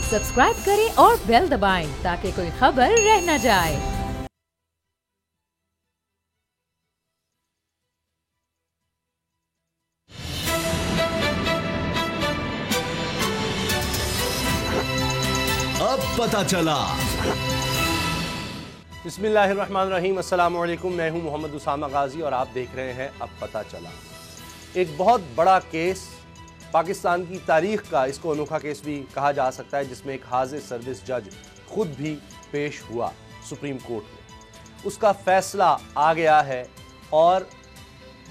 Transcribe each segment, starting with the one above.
Subscribe करें और bell दबाएं ताकि कोई खबर रह न जाए। अब पता चला। बिस्मिल्लाहिर्रहमानिर्रहीम, अस्सलाम वालेकुम। मैं हूं मोहम्मद उसामा गाजी और आप देख रहे हैं अब पता चला। एक बहुत बड़ा केस, पाकिस्तान की तारीख का इसको अनोखा केस भी कहा जा सकता है, जिसमें एक हाजिर सर्विस जज खुद भी पेश हुआ सुप्रीम कोर्ट में। उसका फैसला आ गया है और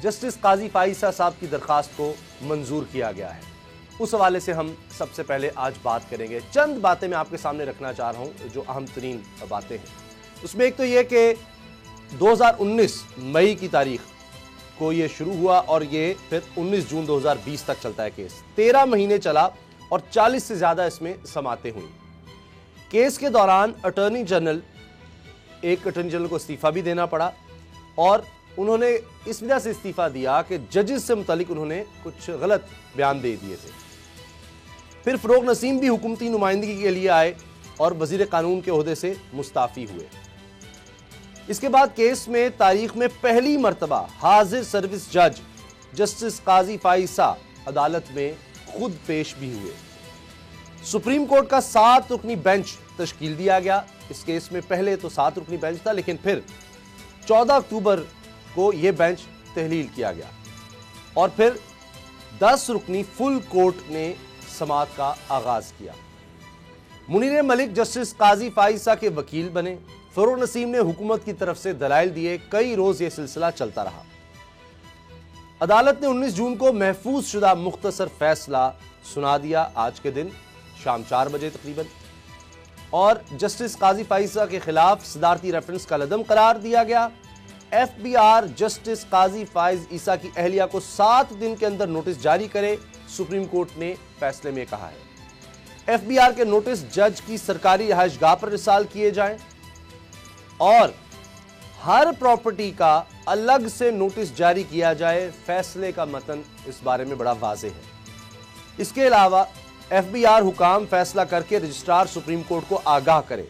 जस्टिस काजी फाइसा साहब की दरख्वास्त को मंजूर किया गया है। उस हवाले से हम सबसे पहले आज बात करेंगे। चंद बातें मैं आपके सामने रखना चाह रहा हूं जो अहम तरीन बातें हैं। उसमें एक तो ये कि 2019 मई की तारीख को ये शुरू हुआ और ये फिर 19 जून 2020 तक चलता है केस। 13 महीने चला और 40 से ज्यादा इसमें समातें हुई। केस के दौरान एक अटॉर्नी जनरल को इस्तीफा भी देना पड़ा और उन्होंने इस वजह से इस्तीफा दिया कि जजेस से मुतालिक उन्होंने कुछ गलत बयान दे दिए थे। फिर फरोग नसीम भी हुकूमती नुमाइंदगी के लिए आए और वजीर कानून के ओहदे से मुस्ताफी हुए। इसके बाद केस में तारीख में पहली मर्तबा हाजिर सर्विस जज जस्टिस काजी फाइसा अदालत में खुद पेश भी हुए। सुप्रीम कोर्ट का 7 रुकनी बेंच तश्कील दिया गया। इस केस में पहले तो 7 रुकनी बेंच था, लेकिन फिर 14 अक्टूबर को यह बेंच तहलील किया गया और फिर 10 रुकनी फुल कोर्ट ने समाअत का आगाज किया। मुनीर मलिक जस्टिस काजी फाइसा के वकील बने। फरोग नसीम ने हुकूमत की तरफ से दलाइल दिए। कई रोज यह सिलसिला चलता रहा। अदालत ने 19 जून को महफूज शुदा मुख्तसर फैसला सुना दिया, आज के दिन शाम 4 बजे तकरीबन, और जस्टिस काजी फाइसा के खिलाफ सदारती रेफरेंस का लदम करार दिया गया। FBI जस्टिस काजी फाइज ईसा की अहलिया को 7 दिन के अंदर नोटिस जारी करे, सुप्रीम कोर्ट ने फैसले में कहा है। FBI के नोटिस जज की सरकारी रिहाइशगाह पर रिसाल किए जाएं और हर प्रॉपर्टी का अलग से नोटिस जारी किया जाए। फैसले का मतन इस बारे में बड़ा वाज़ेह है। इसके अलावा FBI हुकाम फैसला करके रजिस्ट्रार सुप्रीम कोर्ट को आगाह करे।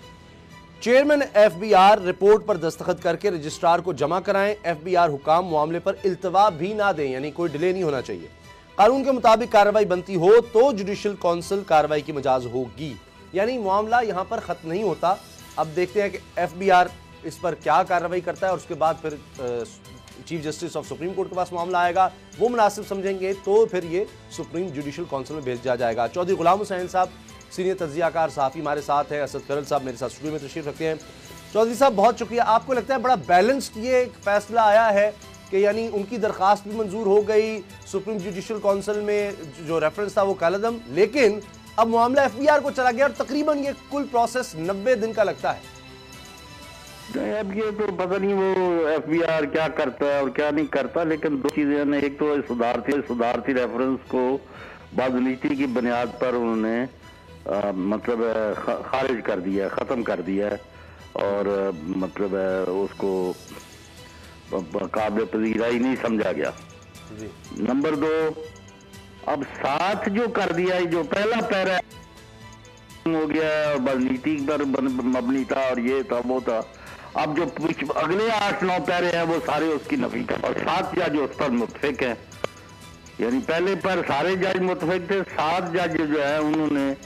चेयरमैन FBI रिपोर्ट पर दस्तखत करके रजिस्ट्रार को जमा कराएं। FBI हुकाम मामले पर इल्तवा भी ना दें, यानी कोई डिले नहीं होना चाहिए। कानून के मुताबिक कार्रवाई बनती हो तो जुडिशल काउंसिल कार्रवाई की मजाज होगी, यानी मामला यहां पर खत्म नहीं होता। अब देखते हैं कि FBI इस पर क्या कार्रवाई करता है और उसके बाद फिर chief justice of supreme court के पास मामला आएगा, वो मुनासिब समझेंगे तो फिर ये सुप्रीम जुडिशल काउंसिल में भेजा जाएगा। चौधरी गुलाम हुसैन साहब सीनियर तज्जियाकार सहाफ़ी हमारे साथ हैं। असद करल साहब मेरे साथ स्टूडियो में तशरीफ रखते हैं। चौधरी साहब बहुत शुक्रिया। आपको लगता है बड़ा बैलेंस्ड ये एक फैसला आया है कि यानी उनकी दरख्वास्त भी मंजूर हो गई, सुप्रीम जुडिशल काउंसिल में जो रेफरेंस था वो कलदम, लेकिन अब मामला FBI को चला गया और तकरीबन ये कुल प्रोसेस 90 दिन का लगता है। अब ये तो पता नहीं वो FBI क्या करता है और क्या नहीं करता, लेकिन दो चीजें हैं। एक तो सुधारती रेफरेंस को बदनीति की बुनियाद पर उन्होंने मतलब खारिज कर दिया, खत्म कर दिया और मतलब उसको काबिल पजीरा ही नहीं समझा गया। नंबर 2, अब साथ जो कर दिया, जो पहला पैरा हो गया और बदनीति पर मबनी था और ये था वो था, अब जो अगले 8-9 पैरे हैं वो सारे उसकी नफी का, और 7 जज उस पर मुतफिक हैं। यानी पहले पर सारे जज मुतफिक थे, 7 जज जो है उन्होंने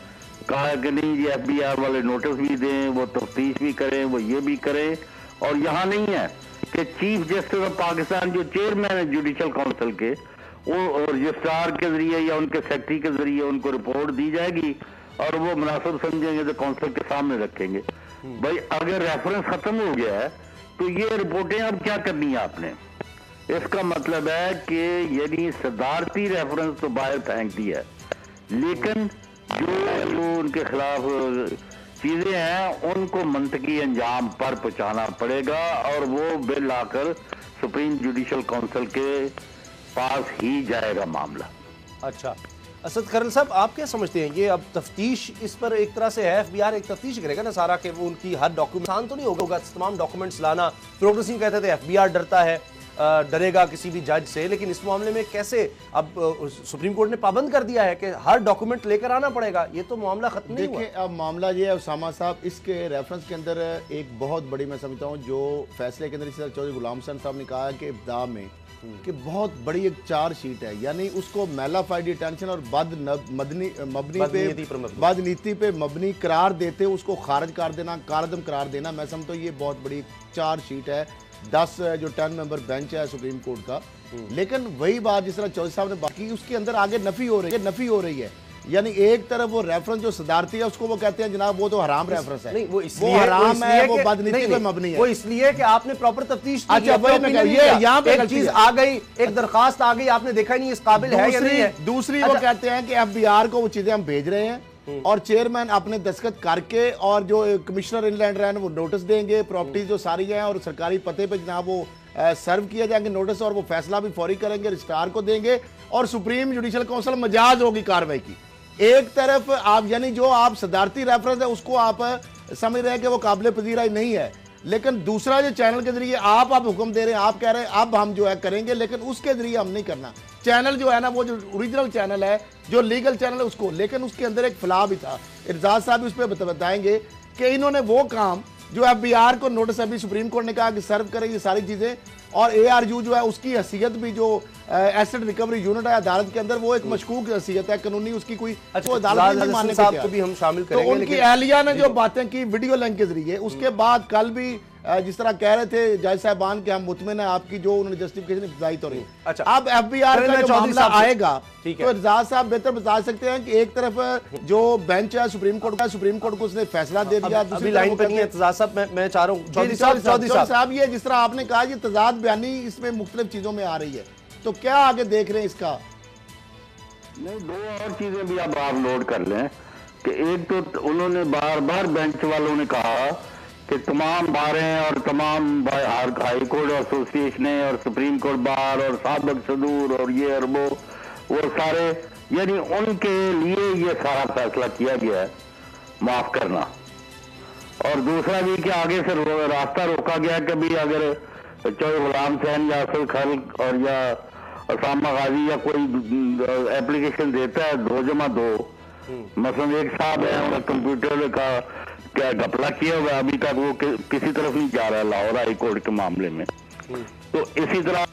कहा कि नहीं ये FBI वाले नोटिस भी दें, वो तफ्तीश भी करें, वो ये भी करें। और यहाँ नहीं है कि चीफ जस्टिस ऑफ पाकिस्तान जो चेयरमैन है जुडिशल काउंसिल के, वो रजिस्ट्रार के जरिए या उनके सेक्रेटरी के जरिए उनको रिपोर्ट दी जाएगी और वो मुनासिब समझेंगे तो काउंसिल के सामने रखेंगे। भाई अगर रेफरेंस खत्म हो गया है तो ये रिपोर्टें अब क्या करनी है आपने? इसका मतलब है कि यानी सदारती रेफरेंस तो बाहर फेंक दी है, लेकिन जो उनके खिलाफ चीजें हैं उनको मंतकी अंजाम पर पहुंचाना पड़ेगा और वो बिल आकर सुप्रीम जुडिशल काउंसिल के पास ही जाएगा मामला। अच्छा, असद करल साहब आप क्या समझते हैं, ये अब तफ्तीश इस पर एक तरह से है, FBI एक तफ्तीश करेगा ना सारा, कि वो उनकी हर डॉक्यूमेंट आसान तो नहीं होगा तमाम डॉक्यूमेंट्स लाना। फरोग नसीम कहते थे FBI डरता है, डरेगा किसी भी जज से, लेकिन इस मामले में कैसे अब सुप्रीम कोर्ट ने पाबंद कर दिया है कि हर डॉक्यूमेंट लेकर आना पड़ेगा, ये तो मामला खत्म नहीं हुआ। देखिए अब मामला ये है उसामा साहब, इसके रेफरेंस के अंदर एक बहुत बड़ी मैं समझता हूँ जो फैसले के अंदर इस चौधरी गुलाम हुसैन साहब ने कहा कि इब्तिदा में कि बहुत बड़ी एक चार्जशीट है, यानी उसको मैलाफाइड डिटेंशन और बदनीति पे मबनी करार देते उसको खारिज कर देना, कारदम करार देना, मैं समझता हूँ ये बहुत बड़ी चार्जशीट है 10 जो 10 मेंबर बेंच है सुप्रीम कोर्ट का। लेकिन वही बात जिस तरह चौधरी साहब ने बात की उसके अंदर आगे नफी हो रही है, यानी एक तरफ वो रेफरेंस जो सदारती है उसको वो कहते हैं जनाब वो तो हराम रेफरेंस है, नहीं वो इसलिए हराम है, वो बदनीति पे मबनी है, वो इसलिए कि आपने प्रॉपर तफ्तीश की। अच्छा वही मैं ये यहां पे एक चीज आ गई, एक दरखास्त आ गई, आपने देखा नहीं इस काबिल है या नहीं है। दूसरी वो कहते हैं कि एफबीआर को वो चीजें हम भेज रहे हैं और चेयरमैन अपने दस्तखत करके और जो कमिश्नर इनलैंड रैन वो नोटिस देंगे, प्रॉपर्टीज जो सारी हैं और सरकारी पते पे जनाब वो सर्व किया जाएंगे नोटिस और वो फैसला भी फौरी करेंगे, रजिस्ट्रार को देंगे और सुप्रीम जुडिशल काउंसिल मजाज होगी कार्रवाई की। एक तरफ आप यानी जो आप सदारती रेफरेंस है उसको आप समझ रहे हैं कि वो काबिल पजीरा नहीं है, लेकिन दूसरा जो चैनल के जरिए आप हुक्म दे रहे हैं, आप कह रहे हैं अब हम जो है करेंगे, लेकिन उसके जरिए हम नहीं करना। चैनल जो है ना वो जो ओरिजिनल चैनल है जो लीगल चैनल है उसको, लेकिन उसके अंदर एक फलाह भी था, इरजाज साहब उस पर बताएंगे कि इन्होंने वो काम जो एफबीआर को नोटिस अभी सुप्रीम कोर्ट ने कहा कि सर्व करेगी सारी चीजें, और एआरयू जो है उसकी हैसियत भी जो एसेट रिकवरी यूनिट है अदालत के अंदर वो एक मशकूक हैसियत है कानूनी, उसकी कोई अदालत नहीं मानने को भी हम शामिल करेंगे। तो उनकी एहलिया ने जो बातें की वीडियो लिंक के जरिए, उसके बाद कल भी जिस तरह कह रहे थे जज साहबान के हम मुतमिन है आपकी जो उन्होंने जस्टिफिकेशन इब्तिदाई तो रही। अच्छा अब एफबीआर का जो मामला आएगा तो इरजाज साहब बेहतर बता सकते हैं कि एक तरफ जो बेंच है सुप्रीम कोर्ट का, सुप्रीम कोर्ट को उसने फैसला दे दिया, दूसरी लाइन पर नहीं है। इरजाज साहब मैं चाह रहा हूं चौधरी साहब ये जिस तरह आपने कहा ये तजाद बयानी इसमें मुख्तलिफ चीजों में आ रही है, तो क्या आगे देख रहे हैं इसका? नहीं, दो और चीजें भी अब आप नोट कर लें कि एक तो उन्होंने बार बार बेंच वालों ने कहा कि तमाम बारें और तमाम हाई कोर्ट एसोसिएशन और सुप्रीम कोर्ट बार और साबिक सदूर और ये और वो सारे, यानी उनके लिए ये सारा फैसला किया गया है माफ करना। और दूसरा भी कि आगे से रास्ता रोका गया, कभी अगर चौधरी गुलाम हुसैन या अफजल खल्क और या उसामा गाजी या कोई एप्लीकेशन देता है 2+2, मसलन एक साहब है उन्हें कंप्यूटर का क्या घपला किया हुआ, अभी तक वो किसी तरफ नहीं जा रहा है लाहौर हाई कोर्ट के मामले में, तो इसी तरह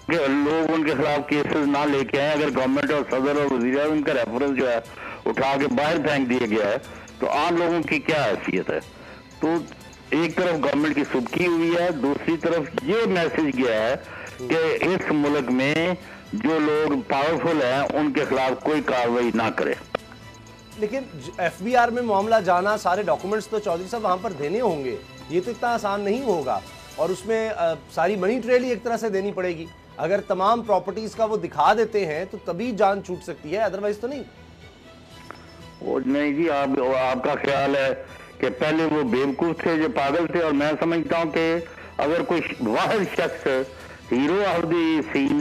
के लोग उनके खिलाफ केसेस ना लेके आए, अगर गवर्नमेंट और सदर और वजीर उनका रेफरेंस जो है उठा के बाहर फेंक दिया गया है तो आम लोगों की क्या हैसियत है। तो एक तरफ गवर्नमेंट की सुबकी हुई है, दूसरी तरफ ये मैसेज गया है कि इस मुल्क में जो लोग पावरफुल हैं उनके खिलाफ कोई कार्रवाई ना करे। लेकिन एफबीआर में मामला जाना, सारे डॉक्यूमेंट्स तो चौधरी साहब वहां पर देने होंगे, ये तो इतना आसान नहीं होगा, और उसमें सारी मनी ट्रेल ही एक तरह से देनी पड़ेगी। अगर तमाम प्रॉपर्टीज का वो दिखा देते हैं तो तभी जान छूट सकती है, अदरवाइज तो नहीं। वो नहीं जी, आपका ख्याल है कि पहले वो बेवकूफ थे जो पागल थे, और मैं समझता हूँ कि अगर कोई वाहिद शख्स हीरो ऑफ दी सीन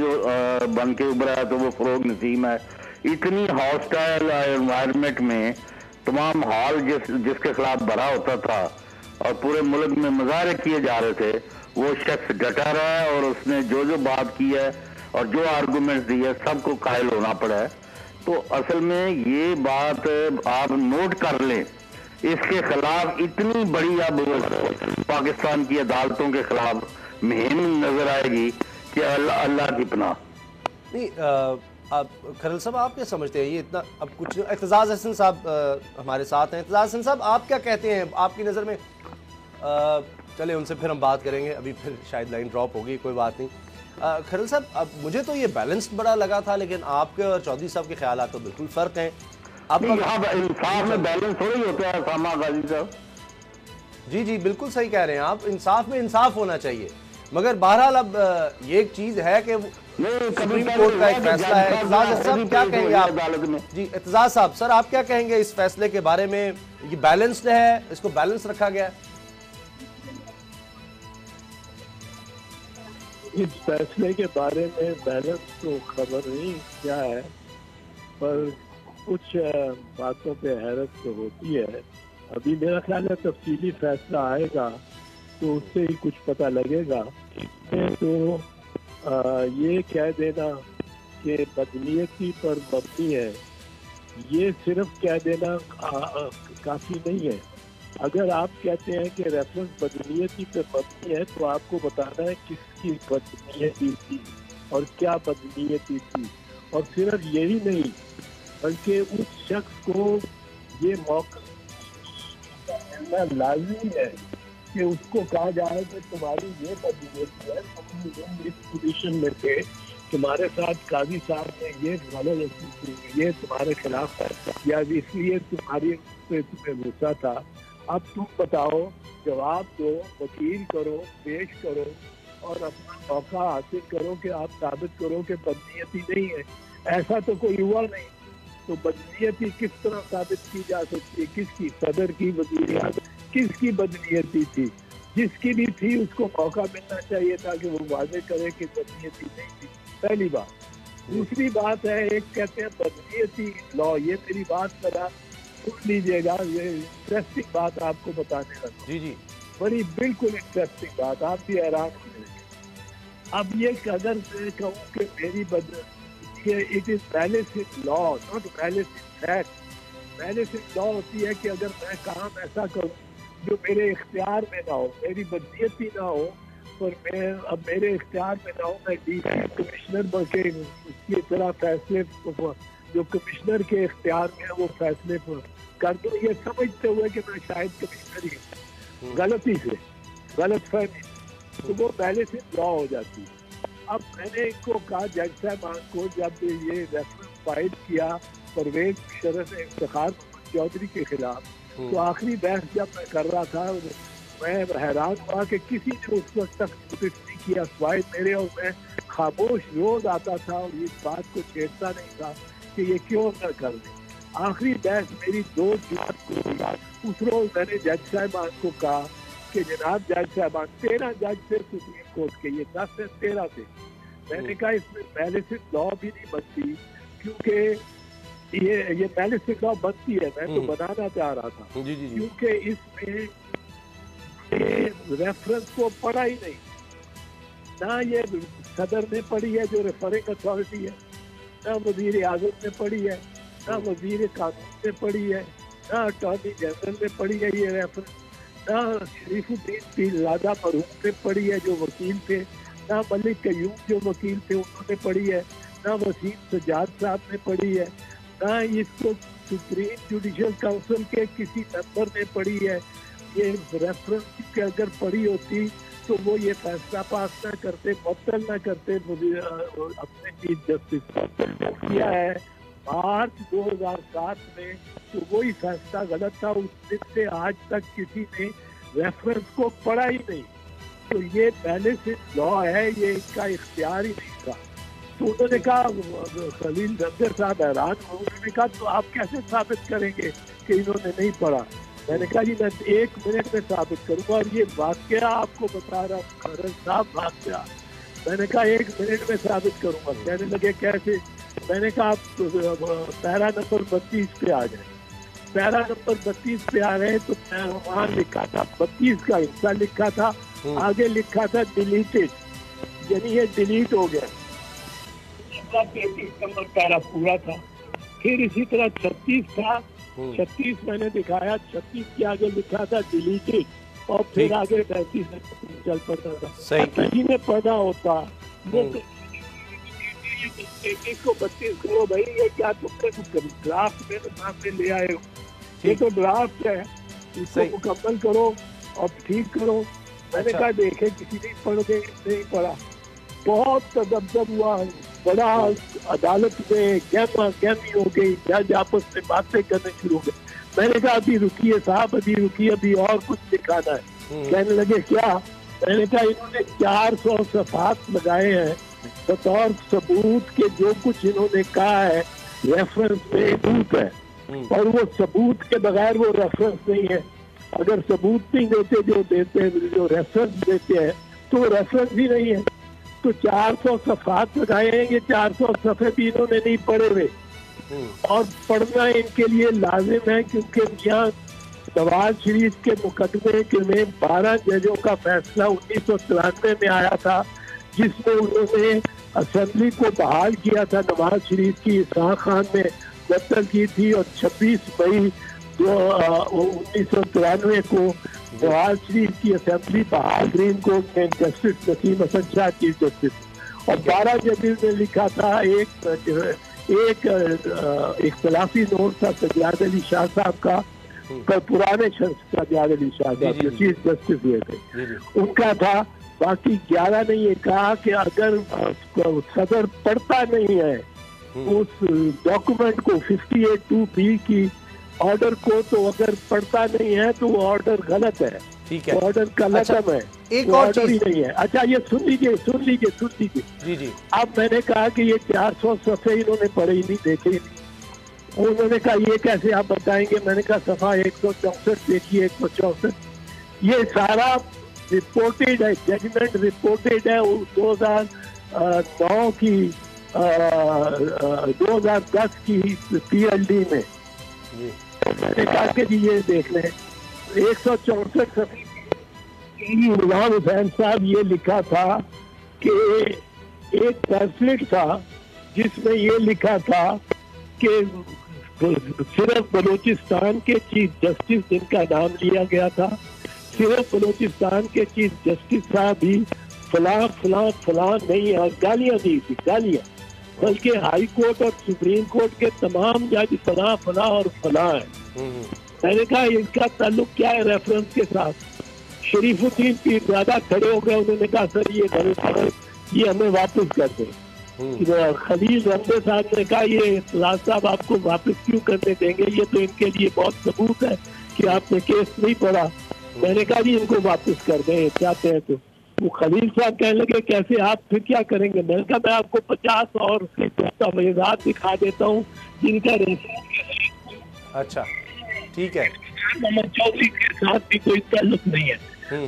बन के उभरा है तो वो फरोग नसीम है। इतनी हॉस्टाइल एनवायरनमेंट में तमाम हॉल जिसके खिलाफ भरा होता था और पूरे मुल्क में मुजाहरे किए जा रहे थे, वो शख्स डटा रहा है और उसने जो जो बात की है और जो आर्गूमेंट्स दी है सबको कायल होना पड़ा है। तो असल में ये बात आप नोट कर लें, इसके खिलाफ इतनी बड़ी अब पाकिस्तान की अदालतों के खिलाफ मुहिम नजर आएगी कि अल्लाह की पनाह। नहीं आप खरल साहब आप क्या समझते हैं ये इतना, अब कुछ एतजाज हसन साहब हमारे साथ हैं। एतजाज हसन साहब आप क्या कहते हैं, आपकी नज़र में चले उनसे फिर हम बात करेंगे, अभी फिर शायद लाइन ड्रॉप होगी, कोई बात नहीं। खरल साहब अब मुझे तो ये बैलेंस्ड बड़ा लगा था, लेकिन आपके और चौधरी साहब के ख्याल तो बिल्कुल फ़र्क हैं। अब इंसाफ में बैलेंस थोड़ी होता है उसामा गाजी साहब। जी जी बिल्कुल सही कह रहे हैं आप, इंसाफ में इंसाफ होना चाहिए, मगर बहरहाल अब ये एक चीज़ है कि सुप्रीम कोर्ट का एक फैसला है। एतजाज साहब क्या कहेंगे आप अदालत में? जी एतजाज साहब सर आप क्या कहेंगे इस फैसले के बारे में? ये बैलेंस्ड है, इसको बैलेंस रखा गया है? इस फैसले के बारे में बैलेंस तो खबर नहीं क्या है, पर कुछ बातों पे हैरत तो होती है। अभी मेरा ख्याल है तफसीली फैसला आएगा तो उससे ही कुछ पता लगेगा तो ये कह देना कि बदनीयती पर मबनी है, ये सिर्फ कह देना काफी नहीं है। अगर आप कहते हैं कि रेफरेंस बदनीयती पर मबनी है तो आपको बताना है किसकी बदनीयती थी और क्या बदनीयती थी। और सिर्फ यही नहीं बल्कि उस शख्स को ये मौका मिलना लाजमी है कि उसको कहा जाए कि तुम्हारी ये बदनीयती है, तुम इस पोजीशन में थे, तुम्हारे साथ काजी साहब ने ये गलत ये तुम्हारे खिलाफ है या इसलिए तुम्हें गुस्सा था। अब तुम बताओ, जवाब दो, वकील करो, पेश करो और अपना मौका हासिल करो कि आप साबित करो कि बदनीयती नहीं है। ऐसा तो कोई हुआ नहीं, तो बदनीयती किस तरह साबित की जा सकती है? किसकी? सदर की, वज़ीर आज़म, किसकी बदनीयती थी? जिसकी भी थी उसको मौका मिलना चाहिए था कि वो वाज़ेह करे कि बदनीयती नहीं थी। पहली बात। दूसरी बात है, एक कहते हैं बदनीयती लॉ, ये मेरी बात करा सुन लीजिएगा, ये इंटरेस्टिंग बात आपको बताने लगा। जी जी, बड़ी बिल्कुल इंटरेस्टिंग बात, आप भी हैरान हो जाएंगे। अब ये अगर मैं कहूँ कि मेरी it is balance in law, not balance in fact. Balance in law होती है कि अगर मैं काम ऐसा करूँ जो मेरे इख्तियार में ना हो, मेरी बदनीयती ना हो, पर मैं अब मेरे इख्तियार में ना हो, मैं डीसी कमिश्नर बल्कि उसकी तरह फैसले जो कमिश्नर के इख्तियार में है वो फैसले कर दो, ये समझते हुए कि मैं शायद कमिश्नर ही हूँ, गलती से, गलत फहमी, तो वो पहले से ड्रॉ हो जाती है। अब मैंने इनको कहा, जज साहब को जब ये रेफरेंस फाइल किया परवेज मुशर्रफ इफ्तिखार चौधरी के खिलाफ, तो आखिरी बहस जब मैं कर रहा था, मैं हैरान हुआ कि किसी ने उस वक्त तक नोटिस नहीं किया सिवाय मेरे, और मैं खामोश रोज आता था और इस बात को छेड़ता नहीं था कि ये क्यों न कर दे। आखिरी बहस मेरी 2 जून को हुई। उस रोज मैंने जज साहबान को कहा कि जनाब जज साहबान, 13 जज थे सुप्रीम कोर्ट के, ये 10 से 13 थे। मैंने कहा इसमें पहले से लॉ भी नहीं बनती, क्योंकि ये पहले से लॉ बनती है, मैं तो बनाना चाह रहा था, क्योंकि इसमें रेफरेंस को पढ़ा ही नहीं, ना ये सदर ने पढ़ी है जो रेफरिंग अथॉरिटी है, ना वजीर आजम ने पढ़ी है, ना वजीर कानून ने पढ़ी है, ना अटॉर्नी जनरल ने पढ़ी है ये रेफरेंस, ना शरीफुद्दीन पीरजादा मरहूम ने पढ़ी है जो वकील थे, ना मलिक कयूम जो वकील थे उन्होंने पढ़ी है, ना वसीम सज्जाद साहब ने पढ़ी है, ना इसको सुप्रीम जुडिशल काउंसिल के किसी मेंबर ने पढ़ी है। ये रेफरेंस के अगर पढ़ी होती तो वो ये फैसला पास ना करते, मुअत्तल ना करते अपने चीफ जस्टिस किया है मार्च 2007 में, तो वही फैसला गलत था। उस दिन से आज तक किसी ने रेफरेंस को पढ़ा ही नहीं, तो ये पहले से लॉ है, ये इसका इख्तियार ही नहीं था। तो उन्होंने कहा, खलील रंगर साहब हैरान, उन्होंने कहा तो आप कैसे साबित करेंगे कि इन्होंने नहीं पढ़ा? मैंने कहा जी मैं 1 मिनट में साबित करूंगा, और ये वाकया आपको बता रहा हूँ खरल साहब, वाकया। मैंने कहा 1 मिनट में साबित करूंगा। कहने लगे कैसे? मैंने कहा आप पैरा नंबर 32 पे आ जाए। पैरा नंबर 32 पे आ गए तो मैं वहाँ लिखा था 32 का हिस्सा लिखा था, आगे लिखा था डिलीटेड, यानी ये डिलीट हो गया। 33 नंबर पैरा पूरा था। फिर इसी तरह 36 था, 36 मैंने दिखाया, 36 के आगे लिखा था डिलीटेड, और फिर आगे 35 चल पड़ता था। सही में पढ़ा होता वो 33 को 32 करो भाई, ये क्या तुमने ड्राफ्ट मेरे सामने ले आए हो? ये तो ड्राफ्ट है, इसको मुकम्मल करो और ठीक करो। मैंने कहा देखे किसी ने नहीं पढ़ा। बहुत तदब्दब हुआ, बड़ा अदालत में गहमा गहमी हो गई, जज आपस में बातें करने शुरू हो गए। मैंने कहा अभी रुकिए साहब, अभी रुकिए, अभी और कुछ दिखाना है। कहने लगे क्या? मैंने कहा इन्होंने 400 सफ़ात लगाए हैं बतौर सबूत के, जो कुछ इन्होंने कहा है रेफरेंस में सबूत है, और वो सबूत के बगैर वो रेफरेंस नहीं है। अगर सबूत नहीं देते, जो देते हैं, जो रेफरेंस देते हैं, तो वो रेफरेंस भी नहीं है। तो 400 सफ़ात लगाए हैं, ये 400 सफ़े भी इन्होंने नहीं पढ़े हुए, और पढ़ना इनके लिए लाजिम है, क्योंकि यहाँ नवाज शरीफ के मुकदमे के में 12 जजों का फैसला 1993 में आया था, जिसमें उन्होंने असेंबली को बहाल किया था। नवाज शरीफ की इसहाक खान ने मुअत्तल की थी और 26 मई 1993 को नवाज शरीफ की असेंबली बहाल सुप्रीम कोर्ट में justice Naseem Hasan Shah chief justice और 12 जजेस ने लिखा था। एक इख्तलाफी नोट था सज्जाद अली शाह साहब का, पर पुराने सज्जाद अली शाह साहब जो चीफ जस्टिस हुए थे उनका था। बाकी 11 ने ये कहा कि अगर सदर पढ़ता नहीं है उस डॉक्यूमेंट को 58(2)(b) की ऑर्डर को, तो अगर पढ़ता नहीं है तो वो ऑर्डर गलत है, ठीक है, ऑर्डर का लटम है, एक और ऑर्डर ही नहीं है। अच्छा ये सुन लीजिए जी जी। अब मैंने कहा कि ये 400 सफ़े इन्होंने पढ़े ही नहीं, देखे ही नहीं। उन्होंने कहा ये कैसे आप बताएंगे? मैंने कहा सफ़ा 164 देखिए, 164 ये सारा रिपोर्टेड है, जजमेंट रिपोर्टेड है 2009 की 2010 की PLD में। मैंने कहा कि जी ये देख लें 164 सफ़े इमरान हुसैन साहब ये लिखा था कि एक पैम्फलेट था जिसमें ये लिखा था कि सिर्फ बलूचिस्तान के चीफ जस्टिस जिनका नाम लिया गया था, सिर्फ बलूचिस्तान के चीफ जस्टिस साहब भी फलां फलां फलां नहीं, और गालियां दी थी, गालियां, बल्कि हाई कोर्ट और सुप्रीम कोर्ट के तमाम जज फलां फलां और फलां है। मैंने कहा इनका ताल्लुक क्या है रेफरेंस के साथ? शरीफुद्दीन पीरजादा खड़े हो गए, उन्होंने कहा सर ये गलत है, ये हमें वापस कर दें। खलील रंदे साहब ने कहा ये राज साहब आपको वापस क्यों करने देंगे, ये तो इनके लिए बहुत सबूत है कि आपने केस नहीं पढ़ा। मैंने कहा जी इनको वापस कर दें चाहते हैं तो। वो खलील साहब कहने लगे कैसे, आप फिर क्या करेंगे? मैंने कहा मैं आपको 50 और दस्तावेजात दिखा देता हूँ जिनका रेफरेंस। अच्छा ठीक है, मोहम्मद चौधरी के साथ भी कोई ताल्लुक नहीं है।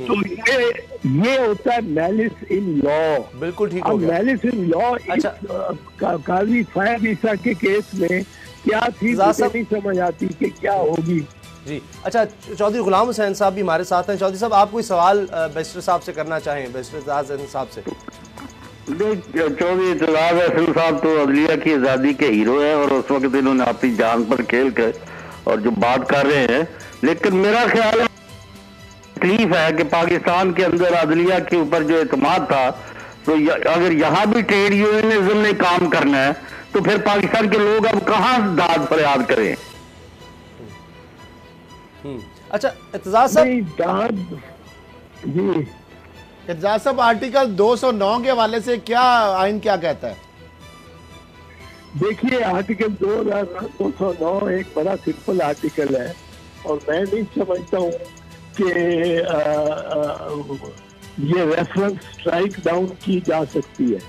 तो ये होता है मैलिस इन लॉ। बिल्कुल ठीक हो गया। मैलिस इन लॉ अच्छा काजी फायद ईसा के केस में क्या थी मुझे नहीं समझ आती कि क्या होगी जी। अच्छा चौधरी गुलाम हुसैन साहब भी हमारे साथ हैं। चौधरी साहब आप कोई सवाल बैरिस्टर साहब से करना चाहें, बैरिस्टर एतजाज अहसन साहब से? चौधरी एतजाज अहसन साहब तो अदलिया की आज़ादी के हीरो हैं और उस वक्त इन्होंने अपनी जान पर खेल कर और जो बात कर रहे हैं, लेकिन मेरा ख्याल है तकलीफ है कि पाकिस्तान के अंदर अदलिया के ऊपर जो एतमाद था, तो अगर यहाँ भी ट्रेड यूनियनिज्म ने काम करना है तो फिर पाकिस्तान के लोग अब कहाँ दाद फरियाद करें? अच्छा एतजाज साहब, जी एतजाज साहब आर्टिकल 209 के हवाले से क्या आइन क्या कहता है? देखिए आर्टिकल 209 एक बड़ा सिंपल आर्टिकल है और मैं नहीं समझता हूँ कि ये रेफरेंस स्ट्राइक डाउन की जा सकती है।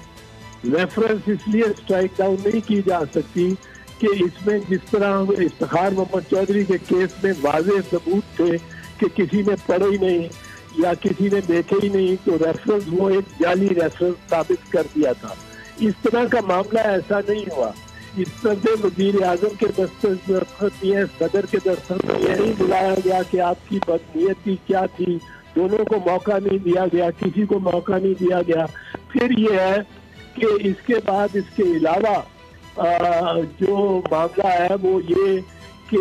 रेफरेंस इसलिए स्ट्राइक डाउन नहीं की जा सकती कि इसमें जिस तरह इफ्तिखार मोहम्मद चौधरी के केस में वाज़ेह सबूत थे कि किसी ने पढ़े ही नहीं या किसी ने देखे ही नहीं, तो रेफरेंस वो एक जाली रेफरेंस साबित कर दिया था। इस तरह का मामला ऐसा नहीं हुआ। इस तरह वज़ीर आज़म के दस्तखत दिए, सदर के दस्तखत ये नहीं बुलाया गया कि आपकी बदनीयती क्या थी, दोनों को मौका नहीं दिया गया, किसी को मौका नहीं दिया गया। फिर ये है कि इसके बाद इसके अलावा जो मामला है वो ये कि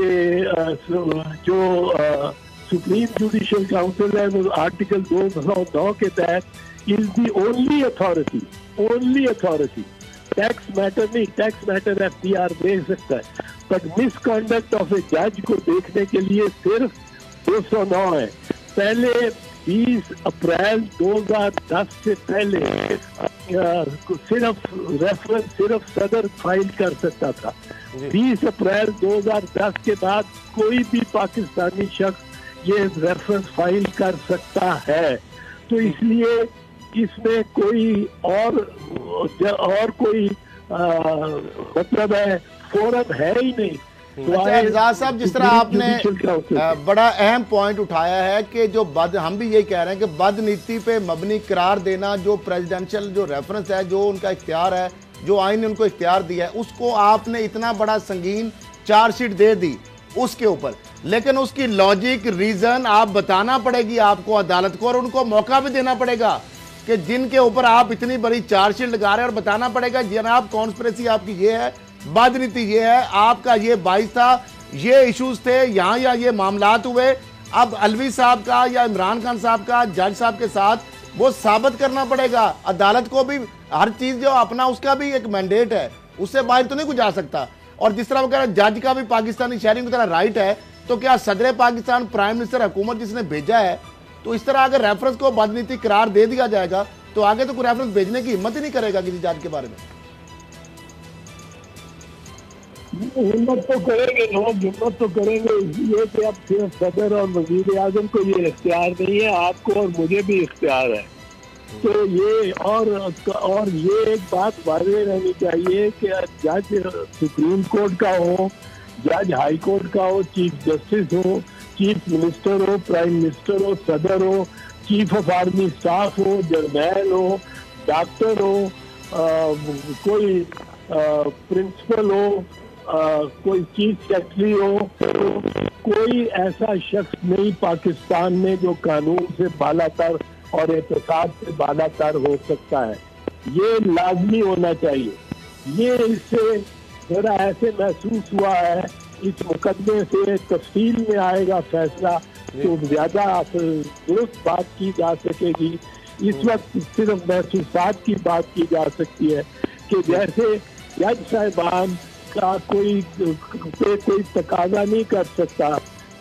जो सुप्रीम जुडिशल काउंसिल है वो आर्टिकल 209 के तहत is the only authority tax matter नहीं, टैक्स मैटर FDR दे सकता है, बट मिसकंडक्ट ऑफ ए जज को देखने के लिए सिर्फ 209 है। पहले 20 अप्रैल 2010 से पहले सिर्फ सदर फाइल कर सकता था। 20 अप्रैल 2010 के बाद कोई भी पाकिस्तानी शख्स ये रेफरेंस फाइल कर सकता है। तो इसलिए इसमें कोई और कोई मतलब है फोरम है ही नहीं। अच्छा एतजाज साहब, जिस तरह आपने बड़ा अहम पॉइंट उठाया है कि जो हम भी यही कह रहे हैं कि बदनीति पे मबनी करार देना, जो प्रेसिडेंशियल जो रेफरेंस है, जो उनका इख्तियार है, जो आइन ने उनको इख्तियार दिया है, उसको आपने इतना बड़ा संगीन चार्जशीट दे दी, उसके ऊपर। लेकिन उसकी लॉजिक रीजन आप बताना पड़ेगी आपको अदालत को, और उनको मौका भी देना पड़ेगा कि जिनके ऊपर आप इतनी बड़ी चार्जशीट लगा रहे हैं, और बताना पड़ेगा जनाब कॉन्स्पिरेसी आपकी ये है, बदनीति ये है, आपका ये बाइस था, ये इश्यूज थे, यहाँ यहाँ ये मामलात हुए। अब अलवी साहब का या इमरान खान साहब का जज साहब के साथ वो साबित करना पड़ेगा। अदालत को भी हर चीज जो अपना उसका भी एक मैंडेट है, उससे बाहर तो नहीं कुछ जा सकता। और जिस तरह वगैरह जज का भी पाकिस्तानी शहरी की तरह राइट है, तो क्या सदर पाकिस्तान प्राइम मिनिस्टर हुकूमत जिसने भेजा है, तो इस तरह अगर रेफरेंस को बदनीति करार दे दिया जाएगा तो आगे तो कोई रेफरेंस भेजने की हिम्मत ही नहीं करेगा किसी जज के बारे में। हिम्मत तो करेंगे लोग, हिम्मत तो करेंगे, इसलिए कि अब सिर्फ सदर और वजीर आजम को ये इख्तियार नहीं है, आपको और मुझे भी इख्तियार है। तो ये और ये एक बात वाज़ेह रहनी चाहिए कि जज सुप्रीम कोर्ट का हो, जज हाई कोर्ट का हो, चीफ जस्टिस हो, चीफ मिनिस्टर हो, प्राइम मिनिस्टर हो, सदर हो, चीफ ऑफ आर्मी स्टाफ हो, जर्नैल हो, डॉक्टर हो, कोई प्रिंसिपल हो, कोई चीफ सेक्रेटरी हो, कोई ऐसा शख्स नहीं पाकिस्तान में जो कानून से बालातर और एहतसाब से बालातर हो सकता है। ये लाजमी होना चाहिए। ये इससे थोड़ा ऐसे महसूस हुआ है, इस मुकदमे से तफसील में आएगा फैसला तो ज्यादा दुरुस्त बात की जा सकेगी। इस वक्त सिर्फ महसूसात की बात की जा सकती है कि जैसे जज साहिबान का कोई तकाजा नहीं कर सकता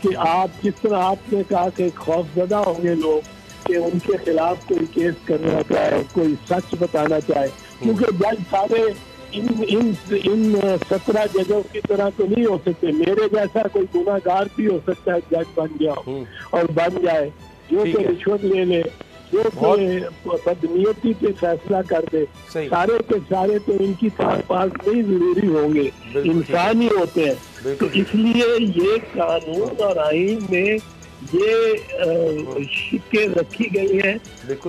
कि आप जिस तरह आपने कहा कि खौफजदा होंगे लोग कि उनके खिलाफ कोई केस करना चाहे, कोई सच बताना चाहे, क्योंकि जज सारे इन 17 जजों की तरह तो नहीं हो सकते। मेरे जैसा कोई गुनाहगार भी हो सकता है जज बन जाओ और बन जाए, जो कि रिश्वत ले ले, जो कि बदनीयती पे फैसला कर दे। सारे के सारे तो इनकी पास नहीं जरूरी होंगे, इंसान ही होते हैं। तो इसलिए ये कानून और आईन में ये शिक्के रखी गई है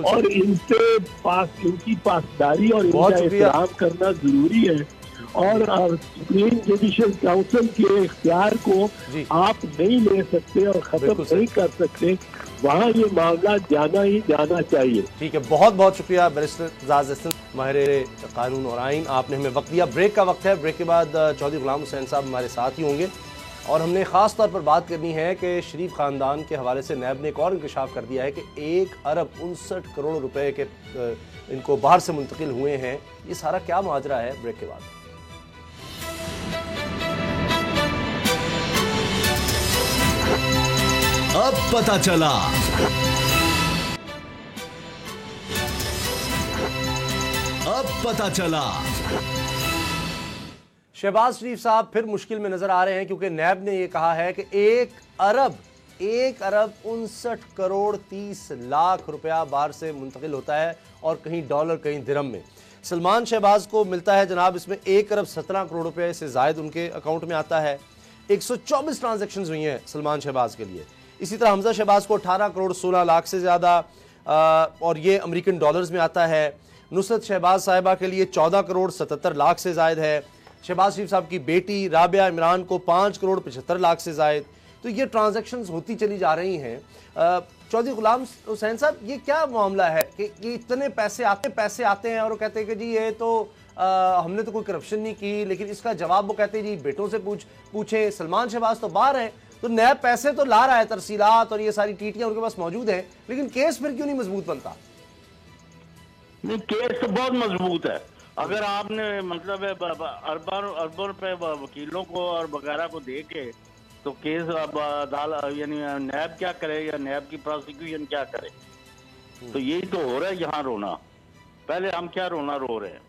और इनकी पासदारी और इनका एहतराम करना जरूरी है। और सुप्रीम जुडिशल काउंसिल के इख्तियार को आप नहीं ले सकते और खत्म नहीं कर सकते, वहाँ ये मामला जाना चाहिए। ठीक है, बहुत बहुत शुक्रिया बैरिस्टर एजाज अहसन, माहिर कानून और आइन, आपने हमें वक्त दिया। ब्रेक का वक्त है, ब्रेक के बाद चौधरी गुलाम हुसैन साहब हमारे साथ ही होंगे और हमने ख़ास तौर पर बात करनी है कि शरीफ ख़ानदान के हवाले से नैब ने एक और इंकशाफ कर दिया है कि 1 अरब 59 करोड़ रुपए के इनको बाहर से मुंतकिल हुए हैं। ये सारा क्या माजरा है, ब्रेक के बाद। अब पता चला, अब पता चला। शहबाज शरीफ साहब फिर मुश्किल में नजर आ रहे हैं क्योंकि नैब ने यह कहा है कि 1 अरब 59 करोड़ 30 लाख रुपया बाहर से मुंतकिल होता है और कहीं डॉलर कहीं दिरहम में। सलमान शहबाज को मिलता है जनाब इसमें 1 अरब 17 करोड़ रुपए से जायद उनके अकाउंट में आता है। 124 ट्रांजैक्शन हुई हैं सलमान शहबाज के लिए। इसी तरह हमजा शहबाज को 18 करोड़ 16 लाख से ज़्यादा और ये अमेरिकन डॉलर्स में आता है। नुसरत शहबाज साहिबा के लिए 14 करोड़ 77 लाख से जायद है। शहबाज शरीफ साहब की बेटी राबिया इमरान को 5 करोड़ 75 लाख से जायद। तो ये ट्रांजैक्शंस होती चली जा रही हैं। चौधरी गुलाम हुसैन साहब, ये क्या मामला है कि इतने पैसे आते हैं और वो कहते हैं कि जी ये तो हमने तो कोई करप्शन नहीं की, लेकिन इसका जवाब वो कहते हैं जी बेटों से पूछे। सलमान शहबाज तो बाहर हैं, तो नैब पैसे तो ला रहा है, तरसीलात और ये सारी टीटियां उनके पास मौजूद हैं, लेकिन केस फिर क्यों नहीं मजबूत बनता? नहीं, केस तो बहुत मजबूत है। अगर आपने मतलब अरबों रुपए वकीलों को और वगैरह को दे के तो केस यानी नैब क्या करे या नैब की प्रोसिक्यूशन क्या करे? तो यही तो हो रहा है यहाँ रोना। पहले हम क्या रोना रो रहे हैं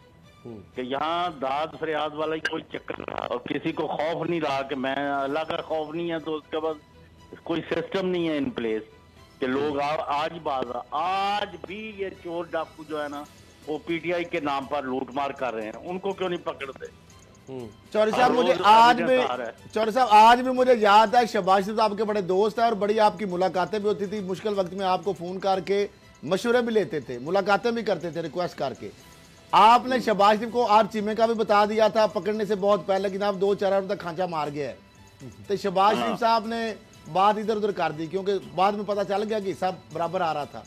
कि यहाँ दाद फरियाद वाला कोई चक्कर रहा और किसी को खौफ नहीं रहा कि मैं अल्लाह का खौफ नहीं है, तो उसके बाद कोई सिस्टम नहीं है इन प्लेस कि लोग आज भी ये चोर डाकू जो है ना वो पीटीआई के नाम पर लूटमार कर रहे हैं, उनको क्यों नहीं पकड़ते? चौधरी साहब आज भी मुझे याद है शहबाज शरीफ आपके बड़े दोस्त हैं और बड़ी आपकी मुलाकातें भी होती थी। मुश्किल वक्त में आपको फोन करके मशवरे भी लेते थे, मुलाकातें भी करते थे रिक्वेस्ट करके। आपने शहबाज शरीफ को आप चीमे का भी बता दिया था पकड़ने से बहुत पहले, लेकिन आप 2-4 तक खांचा मार गया है। तो शहबाज शरीफ साहब ने बात इधर उधर कर दी, क्योंकि बाद में पता चल गया कि सब बराबर आ रहा था।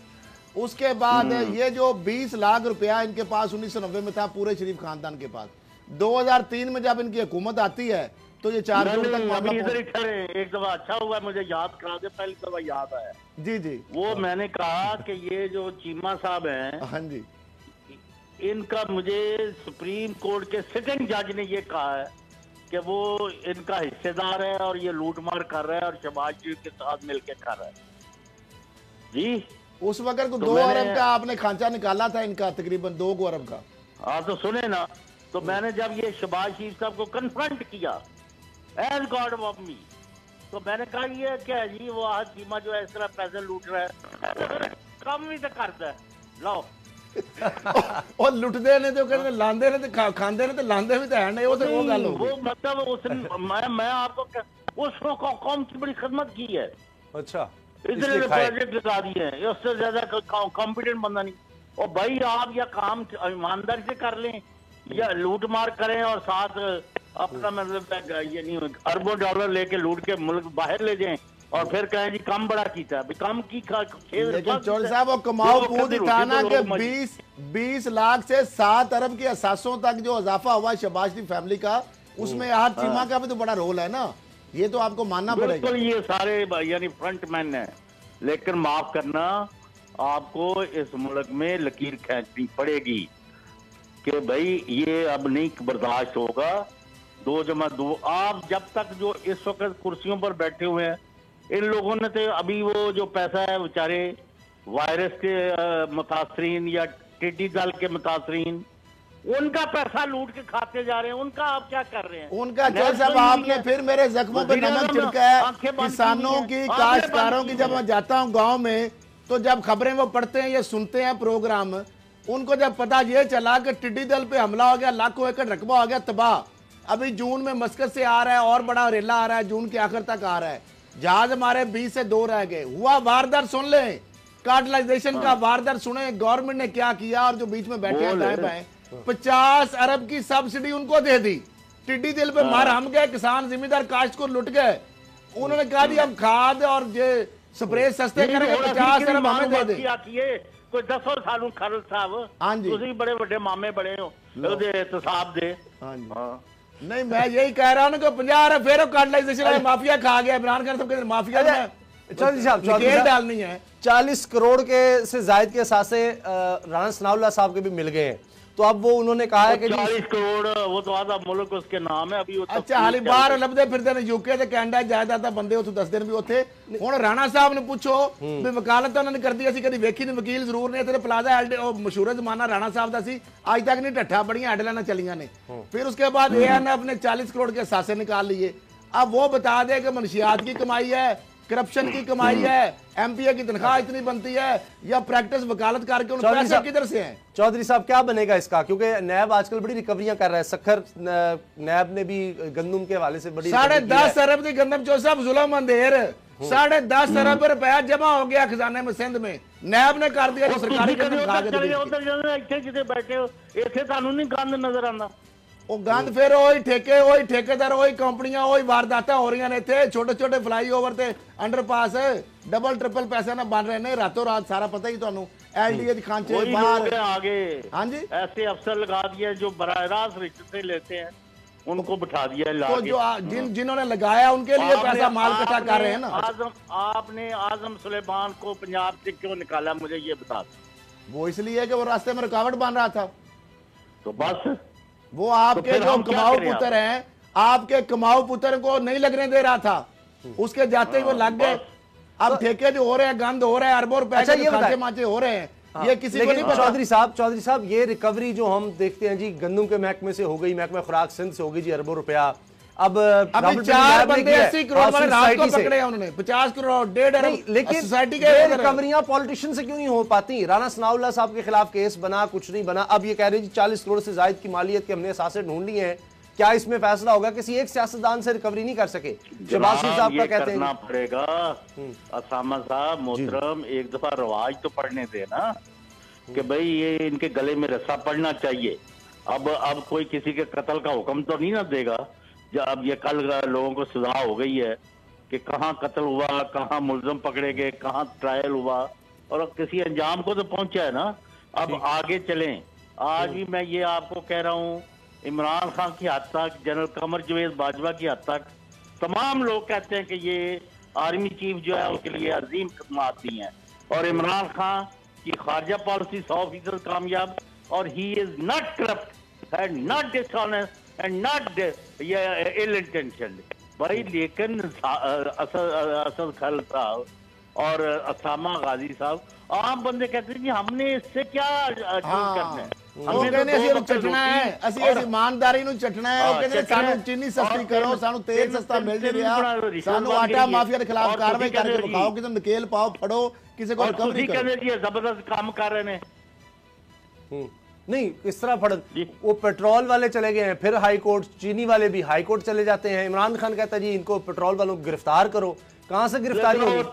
उसके बाद ये जो 20 लाख रुपया इनके पास 1990 में था पूरे शरीफ खानदान के पास, 2003 में जब इनकी हुकूमत आती है तो ये 4 करोड़ तक मामला इधर ही खड़े। एक दफा अच्छा हुआ मुझे याद करा दे, पहली दफा याद आया। जी जी वो मैंने कहा कि ये जो चीमा साहब हैं, हाँ जी, इनका मुझे सुप्रीम कोर्ट के सिटिंग जज ने ये कहा है कि वो इनका हिस्सेदार है और ये लूटमार कर रहा है और शहबाज शरीफ के साथ मिलकर कर रहा है। जी उस वक्त को तो 2 मैंने- अरब का आपने खांचा निकाला था इनका, तकरीबन 2 अरब का। हाँ तो सुने ना, तो मैंने जब ये शहबाज शरीफ साहब को कन्फ्रंट किया एज गॉड ऑफ मी, तो मैंने कहा ये क्या है जी, वो आज चीमा जो है इस तरह पैसे लूट रहा है, कम भी तो करता है। लो और लुटदे ने तो कहते लांदे ने तो खांदे ने तो लांदे भी तो है नहीं, वो तो वो गल हो वो गई। मतलब मैं आपको उसको कौम की बड़ी खिदमत की है, अच्छा, इतने इसलिए खाए। प्रोजेक्ट लगा दिए हैं, उससे ज्यादा कॉम्पिटेंट बंदा नहीं। और भाई आप या काम ईमानदारी से कर लें या लूट मार करें और साथ अपना मतलब ये नहीं अरबों डॉलर लेके लूट के मुल्क बाहर ले जाएं और फिर कहें जी कम बड़ा कीता है, कम की लेकिन चौधरी साहब वो कमाओ पूरी था ना कि 20 लाख से 7 अरब के असासों तक जो इजाफा हुआ शहबाज शरीफ फैमिली का, उसमें आज चीमा का भी तो बड़ा रोल है ना, ये तो आपको मानना पड़ेगा। बिल्कुल ये सारे यानी फ्रंट मैन है, लेकिन माफ करना आपको इस मुल्क में लकीर खींचनी पड़ेगी कि भाई ये अब नहीं बर्दाश्त होगा। 2+2 आप जब तक जो इस वक्त कुर्सियों पर बैठे हुए हैं, इन लोगों ने तो अभी वो जो पैसा है बेचारे वायरस के मुतासरीन या टिड्डी दल के मुतासरीन, उनका पैसा लूट के खाते जा रहे हैं, उनका आप क्या कर रहे हैं? उनका चौधरी साहब आपने फिर मेरे जख्मों पे नमक छिड़का है। किसानों की, काश्तकारों की, जब मैं जाता हूँ गांव में तो जब खबरें वो पढ़ते हैं या सुनते हैं प्रोग्राम, उनको जब पता ये चला कि टिड्डी दल पे हमला हो गया, लाखों एकड़ रकबा हो गया तबाह, अभी जून में मस्कत से आ रहा है और बड़ा रेला आ रहा है, जून के आखिर तक आ रहा है, जहाज हमारे 20 से 2 रह गए, हुआ वारदात सुन लें, कार्टलाइजेशन का वारदात सुने गवर्नमेंट ने क्या किया, और जो बीच में बैठे हैं दाएं बाएं 50 अरब की सब्सिडी उनको दे दी। टिड्डी दिल पे मार हम गए, किसान जिम्मेदार काश्त को लुट गए। उन्होंने कहा जी हम खाद और ये स्प्रे सस्ते करेंगे, 50 अरब हमें दे दे। कोई 10 सालों खरल साहब, हाँ जी, ਤੁਸੀਂ बड़े बड़े मामे बड़े हो ਉਹਦੇ ਇਤਸਾਬ ਦੇ। हाँ जी, नहीं मैं यही कह रहा हूँ कि 50 अरब फिर कार्टलाइजेशन माफिया खा गया। इमरान खान साहब माफिया चौधरी साहब डालनी है। 40 करोड़ के से जायद के असासे राणा सनाउल्लाह साहब के भी मिल गए हैं, तो अब वो उन्होंने कहा है कि 40 करोड़ वो तो आधा मुल्क उसके नाम है अभी। वो अच्छा हाली बाहर लभदे फिरदे ने, यूके ते कैनेडा जायदादा बंदे उत्थे दसदे ने भी उत्थे। हुण राणा साहब ने पूछो भी वकालत उन्होंने कर दी, ਅਸੀਂ कदी ਵੇਖੀ नहीं, वकील जरूर ने इत्थे प्लाजा एल्डे ਉਹ मशहूर जमाना राणा साहब ਦਾ ਸੀ, आज तक नहीं ढट्ठा बड़ियां हेडलाइनां चलियां ने। फिर उसके बाद एएनएफ ने 40 करोड़ के असासे निकाल लिए। अब वो बता दे कि मनशियात की कमाई है, करप्शन की कमाई है, एमपीए की तनख्वाह इतनी बनती है, या प्रैक्टिस वकालत करके उन पैसे किधर से हैं? चौधरी साहब क्या बनेगा इसका, क्योंकि नैब आजकल बड़ी रिकवरियां कर रहा है, सखर नैब ने भी गंदम के हवाले से बड़ी 10.5 अरब की गंदम चौधरी साहब जुल्म अंधेर, 10.5 अरब रुपया जमा हो गया खजाने में सिंध में, नैब ने कर दिया जो सरकारी गंदम खा के। उधर जाने ਇੱਥੇ ਜਿੱਥੇ बैठे हो ਇੱਥੇ ਤੁਹਾਨੂੰ नहीं गंद नजर आंदा? ਉਹ ਗੰਦ ਫਿਰ ਉਹੀ ਠੇਕੇ, ਉਹੀ ਠੇਕੇਦਾਰ, ਉਹੀ ਕੰਪਨੀਆਂ, ਉਹੀ ਵਾਰਦਾਤਾਂ ਹੋ ਰਹੀਆਂ ਨੇ ਇੱਥੇ। ਛੋਟੇ ਛੋਟੇ ਫਲਾਈਓਵਰ ਤੇ ਅੰਡਰਪਾਸ ਡਬਲ ਟ੍ਰਿਪਲ ਪੈਸੇ ਨਾਲ ਬਣ ਰਹੇ ਨੇ ਰਾਤੋਂ ਰਾਤ, ਸਾਰਾ ਪਤਾ ਹੀ ਤੁਹਾਨੂੰ। एलडीए खांचे बाहर आगे हाँ जी ऐसे अफसर लगा दिए जो बराह रास्त रिश्ते लेते हैं, उनको बिठा दिया। तो जो जिन्होंने लगाया उनके लिए पैसा माल इकट्ठा कर रहे हैं ना। आपने आजम सुलेमान को पंजाब से क्यों निकाला, मुझे ये बता दो। वो इसलिए कि वो रास्ते में रुकावट बन रहा था। तो बस वो आपके जो कमाऊ पुत्र हैं, आपके कमाऊ पुत्र को नहीं लगने दे रहा था, उसके जाते ही वो लग गए। अब ठेके जो हो रहे हैं, गंद हो रहे हैं, अरबों रुपए के खांचे मांचे हो रहे हैं, ये किसी को नहीं पता। चौधरी साहब ये रिकवरी जो हम देखते हैं जी, गंदम के महकमे से हो गई, महकमा खुराक सिंध से हो गई जी अरबों रुपया। अब 4 बंदे 80 करोड़ वाले रात को पकड़े हैं उन्होंने, 50 करोड़ 1.5 अरब। लेकिन सोसाइटी के रिकवरियां पॉलिटिशियन से क्यों नहीं हो पाती? राणा सनाउल्लाह साहब के खिलाफ केस बना, कुछ नहीं बना। अब ये कह रहे जी 40 करोड़ से जायद की मालियत के हमने असासे ढूंढ लिए हैं, क्या इसमें फैसला होगा? किसी एक सियासतदान से रिकवरी नहीं कर सके। शहबाज शरीफ साहब का कहते हैं करना पड़ेगा। असामा साहब मोहतरम, एक दफा रवाज तो पढ़ने दे ना कि भाई ये इनके गले में रस्सा पड़ना चाहिए। अब कोई किसी के कत्ल का हुक्म तो नहीं ना देगा। अब ये कल लोगों को सुझा हो गई है कि कहाँ कत्ल हुआ, कहाँ मुलजम पकड़े गए, कहाँ ट्रायल हुआ, और किसी अंजाम को तो पहुंचा है ना। अब आगे चलें। आज भी मैं ये आपको कह रहा हूँ, इमरान खान की हद तक, जनरल कमर जवेद बाजवा की हद तक तमाम लोग कहते हैं कि ये आर्मी चीफ जो है उसके लिए अजीम खदमात दी हैं, और इमरान खान की खारजा पॉलिसी 100% कामयाब, और he is not corrupt and not dishonest and not ill intention भाई। लेकिन असद खल साहब और असामा गाजी साहब, आम बंदे कहते हैं कि हमने इससे क्या करना है, ਉਹ ਕਹਿੰਦੇ ਅਸੀਂ ਉਹਨੂੰ ਚੱਟਣਾ ਹੈ, ਅਸੀਂ ਇਸ ਇਮਾਨਦਾਰੀ ਨੂੰ ਚੱਟਣਾ ਹੈ। ਉਹ ਕਹਿੰਦੇ ਸਾਨੂੰ ਚੀਨੀ ਸਸਤੀ ਕਰੋ, ਸਾਨੂੰ ਤੇਲ ਸਸਤਾ ਮਿਲ ਨਹੀਂ ਰਿਹਾ, ਸਾਨੂੰ ਆਟਾ ਮਾਫੀਆ ਦੇ ਖਿਲਾਫ ਕਾਰਵਾਈ ਕਰਕੇ ਵਿਖਾਓ, ਕਿਸੇ ਨੂੰ ਨਕੇਲ ਪਾਓ, ਫੜੋ, ਕਿਸੇ को रिकवरी करो। कहते जी जबरदस्त काम कर रहे हैं। नहीं, इस तरह फड़ वो पेट्रोल वाले चले गए हैं, फिर हाई कोर्ट, चीनी वाले भी हाई कोर्ट चले जाते हैं। इमरान खान कहता है जी इनको पेट्रोल वालों को गिरफ्तार करो। कहां से गिरफ्तारी होगी?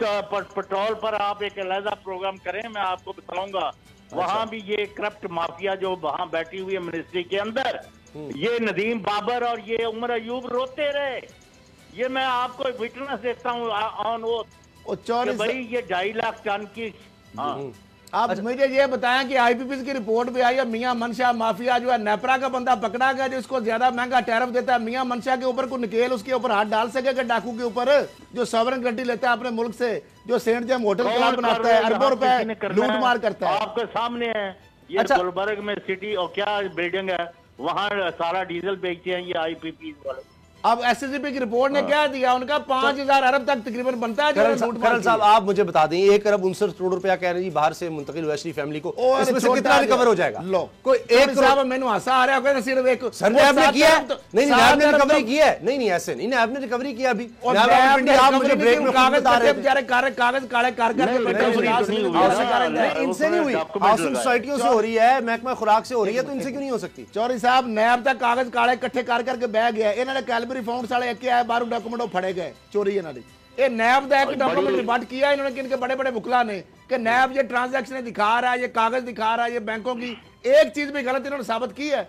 पेट्रोल पर आप एक अलग प्रोग्राम करें, मैं आपको बताऊंगा। वहां भी ये करप्ट माफिया जो वहां बैठी हुई है मिनिस्ट्री के अंदर, ये नदीम बाबर और ये उमर अयूब रोते रहे। ये मैं आपको विटनेस देता हूँ ऑन वो भाई ये 2.5 लाख टन की। आप मुझे ये बताएं कि आईपीपी की रिपोर्ट भी आई है, मियां मनशा माफिया जो है नेपरा का बंदा पकड़ा गया, जो इसको ज्यादा महंगा टैरिफ देता है। मियां मनशा के ऊपर कोई नकेल उसके ऊपर हाथ डाल सकेगा? डाकू के ऊपर जो सॉवरेन गारंटी लेता है अपने मुल्क से, जो सेंट जेम होटल क्लब बनाता है, अरबों रुपए लूट मार करता है। आपके सामने है ये गुलबर्ग में सिटी और क्या बिल्डिंग है, वहाँ सारा डीजल बेचते हैं ये आईपीपी वाले। अब एसएसपी की रिपोर्ट ने क्या दिया, उनका 5,000 अरब तक तकरीबन बनता है। करण साहब आप मुझे बता दें, 1 अरब 69 करोड़ रुपया कह रहे हैं जी बाहर से मुंतकिल वैश्वी फैमिली को, इसमें से कितना रिकवर हो जाएगा? लो कोई 1 करोड़ मैंने हंसा आ रहा है सिर्फ एक सर ने आपने किया है? नहीं नैब ने रिकवरी की है। नहीं ऐसे नहीं, नैब ने रिकवरी किया अभी। आप मुझे ब्रेक में कागज बेचारे कागज काले कार इनसे नहीं हुई, हाउसिंग सोसाइटियों से हो रही है, महकमा खुराक से हो रही है, तो इनसे क्यों नहीं हो सकती? चौधरी साहब नैब तक कागज काले इकट्ठे करके बह गया। इन्होंने कैलबरी फाउंड साले है 12 डॉक्यूमेंट फड़े गए चोरी इन्होंने। ये नैब का एक डॉक्यूमेंट रिबट किया इन्होंने कि इनके बड़े बड़े मुकला ने कि नैब ये ट्रांजैक्शन दिखा रहा है, ये कागज दिखा रहा है, ये बैंकों की एक चीज भी गलत इन्होंने साबित की है।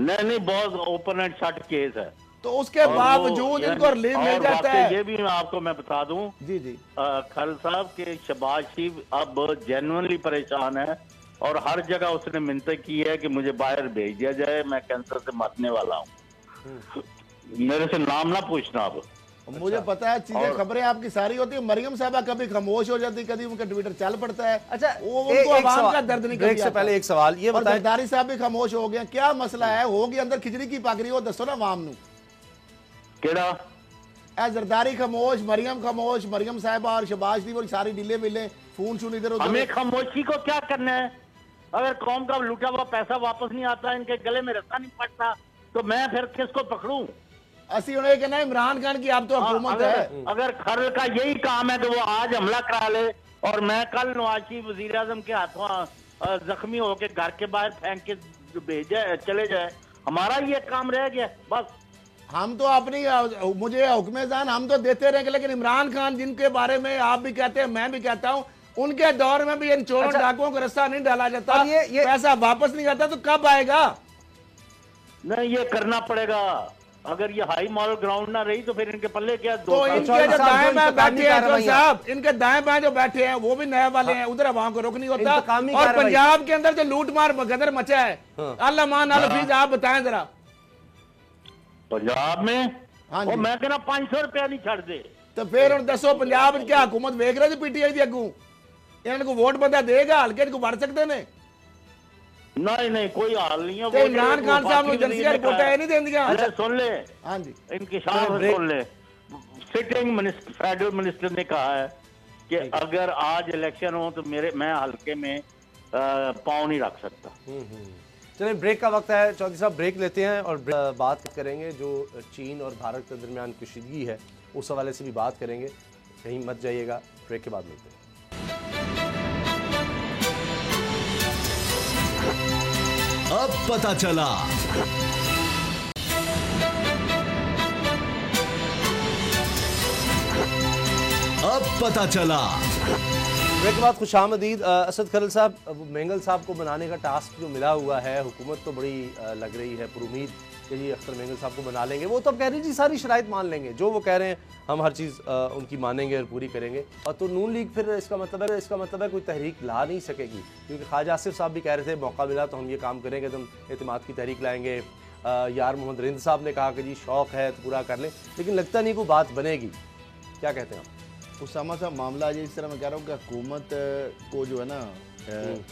नहीं बहुत ओपन एंड शट केस है, तो उसके बावजूद इनको रिलीफ मिल जाता है। ये भी आपको मैं बता दूं जी जी खल साहब के शहबाज शरीफ अब जेन्युइनली परेशान है, और हर जगह उसने मिन्नत की है कि मुझे बाहर भेज दिया जाए, मैं कैंसर से मरने वाला हूँ, मेरे से नाम ना पूछना। अब मुझे पता है चीजें खबरें आपकी सारी होती है। मरियम साहबा कभी खामोश हो जाती, कभी उनका ट्विटर चल पड़ता है। अच्छा वो उनको आवाम का दर्द नहीं ब्रेक से पहले एक सवाल ये बताएं, जरदारी साहब भी खामोश हो गए, क्या मसला है? होगी अंदर खिचड़ी की पाकरी हो, दसो ना आवाम नू केड़ा ए जरदारी खामोश, मरियम खामोश, मरियम साहबा और शहबाज शरीफ और सारी डीले मिले, फोन शुन इधर उधर। हमें खामोशी को क्या करना है? अगर कौम का लूटा हुआ पैसा वापस नहीं आता, इनके गले में रस्सा नहीं पड़ता, तो मैं फिर किसको पकड़ूं? असि उन्हें कहना है इमरान खान की अब तो हुकूमत है। अगर खरल का यही काम है कि वो आज हमला करा ले और मैं कल नवाज शरीफ वजीर आजम के हाथों जख्मी होकर घर के बाहर फेंक के भेजे चले जाए, हमारा ये काम रह गया बस। हम तो अपनी मुझे हुक्मेजान हम तो देते रहेंगे, लेकिन इमरान खान जिनके बारे में आप भी कहते हैं मैं भी कहता हूँ, उनके दौर में भी इन चोरों डाकुओं को रास्ता नहीं डाला जाता, ये पैसा वापस नहीं आता, तो कब आएगा? नहीं ये करना पड़ेगा। अगर ये हाई मॉरल ग्राउंड ना रही तो फिर इनके पल्ले क्या? तो इनके जो दाएं बाएं बैठे हैं साहब, इनके दाएं बाएं जो बैठे हैं वो भी नए वाले हैं, उधर वहां को रोक नहीं होता। और पंजाब के अंदर जो लूट मार गदर मचा है, अल्लाह मान हफीज आप बताएं जरा। पंजाब में और मैं कहना 500 रुपया नहीं छड़ दे, तो फिर दसो पंजाब क्या हुकूमत वेख रहे थे पीटीआई की अगू? इन्होंने वोट बंदा देगा, हल्के को बढ़ सकते हैं? नहीं कोई हाल नहीं है। तो इमरान खान साहब ने एजेंसियां रिपोर्टें नहीं देंगी। अच्छा सुन ले, हाँ जी इनकी शान सुन ले। सिटिंग फेडरल मिनिस्टर ने कहा है कि अगर आज इलेक्शन हो तो मैं हल्के में पाँव नहीं रख सकता। चलिए ब्रेक का वक्त है, चौधरी साहब ब्रेक लेते हैं और बात करेंगे जो चीन और भारत के दरमियान कशीदगी है उस हवाले से भी बात करेंगे। कहीं मत जाइएगा, ब्रेक के बाद मिलते हैं। अब पता चला। अब पता चला। ब्रेक के बाद खुशामदीद। असद खरल साहब, मेंगल साहब को बनाने का टास्क जो मिला हुआ है, हुकूमत तो बड़ी लग रही है पुरुमीद कि जी अख्तर मेंगल साहब को बना लेंगे, वो तो अब कह रही जी सारी शराइत मान लेंगे, जो वो कह रहे हैं हम हर चीज़ उनकी मानेंगे और पूरी करेंगे। और तो नून लीग फिर इसका मतलब है कोई तहरीक ला नहीं सकेगी, क्योंकि ख्वाजा आसिफ साहब भी कह रहे थे मौका मिला तो हम ये काम करेंगे, तो हम एतमाद की तहरीक लाएंगे। यार मोहम्मद रिंद साहब ने कहा कि जी शौक़ है तो पूरा कर लें, लेकिन लगता नहीं कोई बात बनेगी। क्या कहते हैं आप? उसामा साहब मामला जिस तरह मैं कह रहा हूँ कि हुकूमत को जो है ना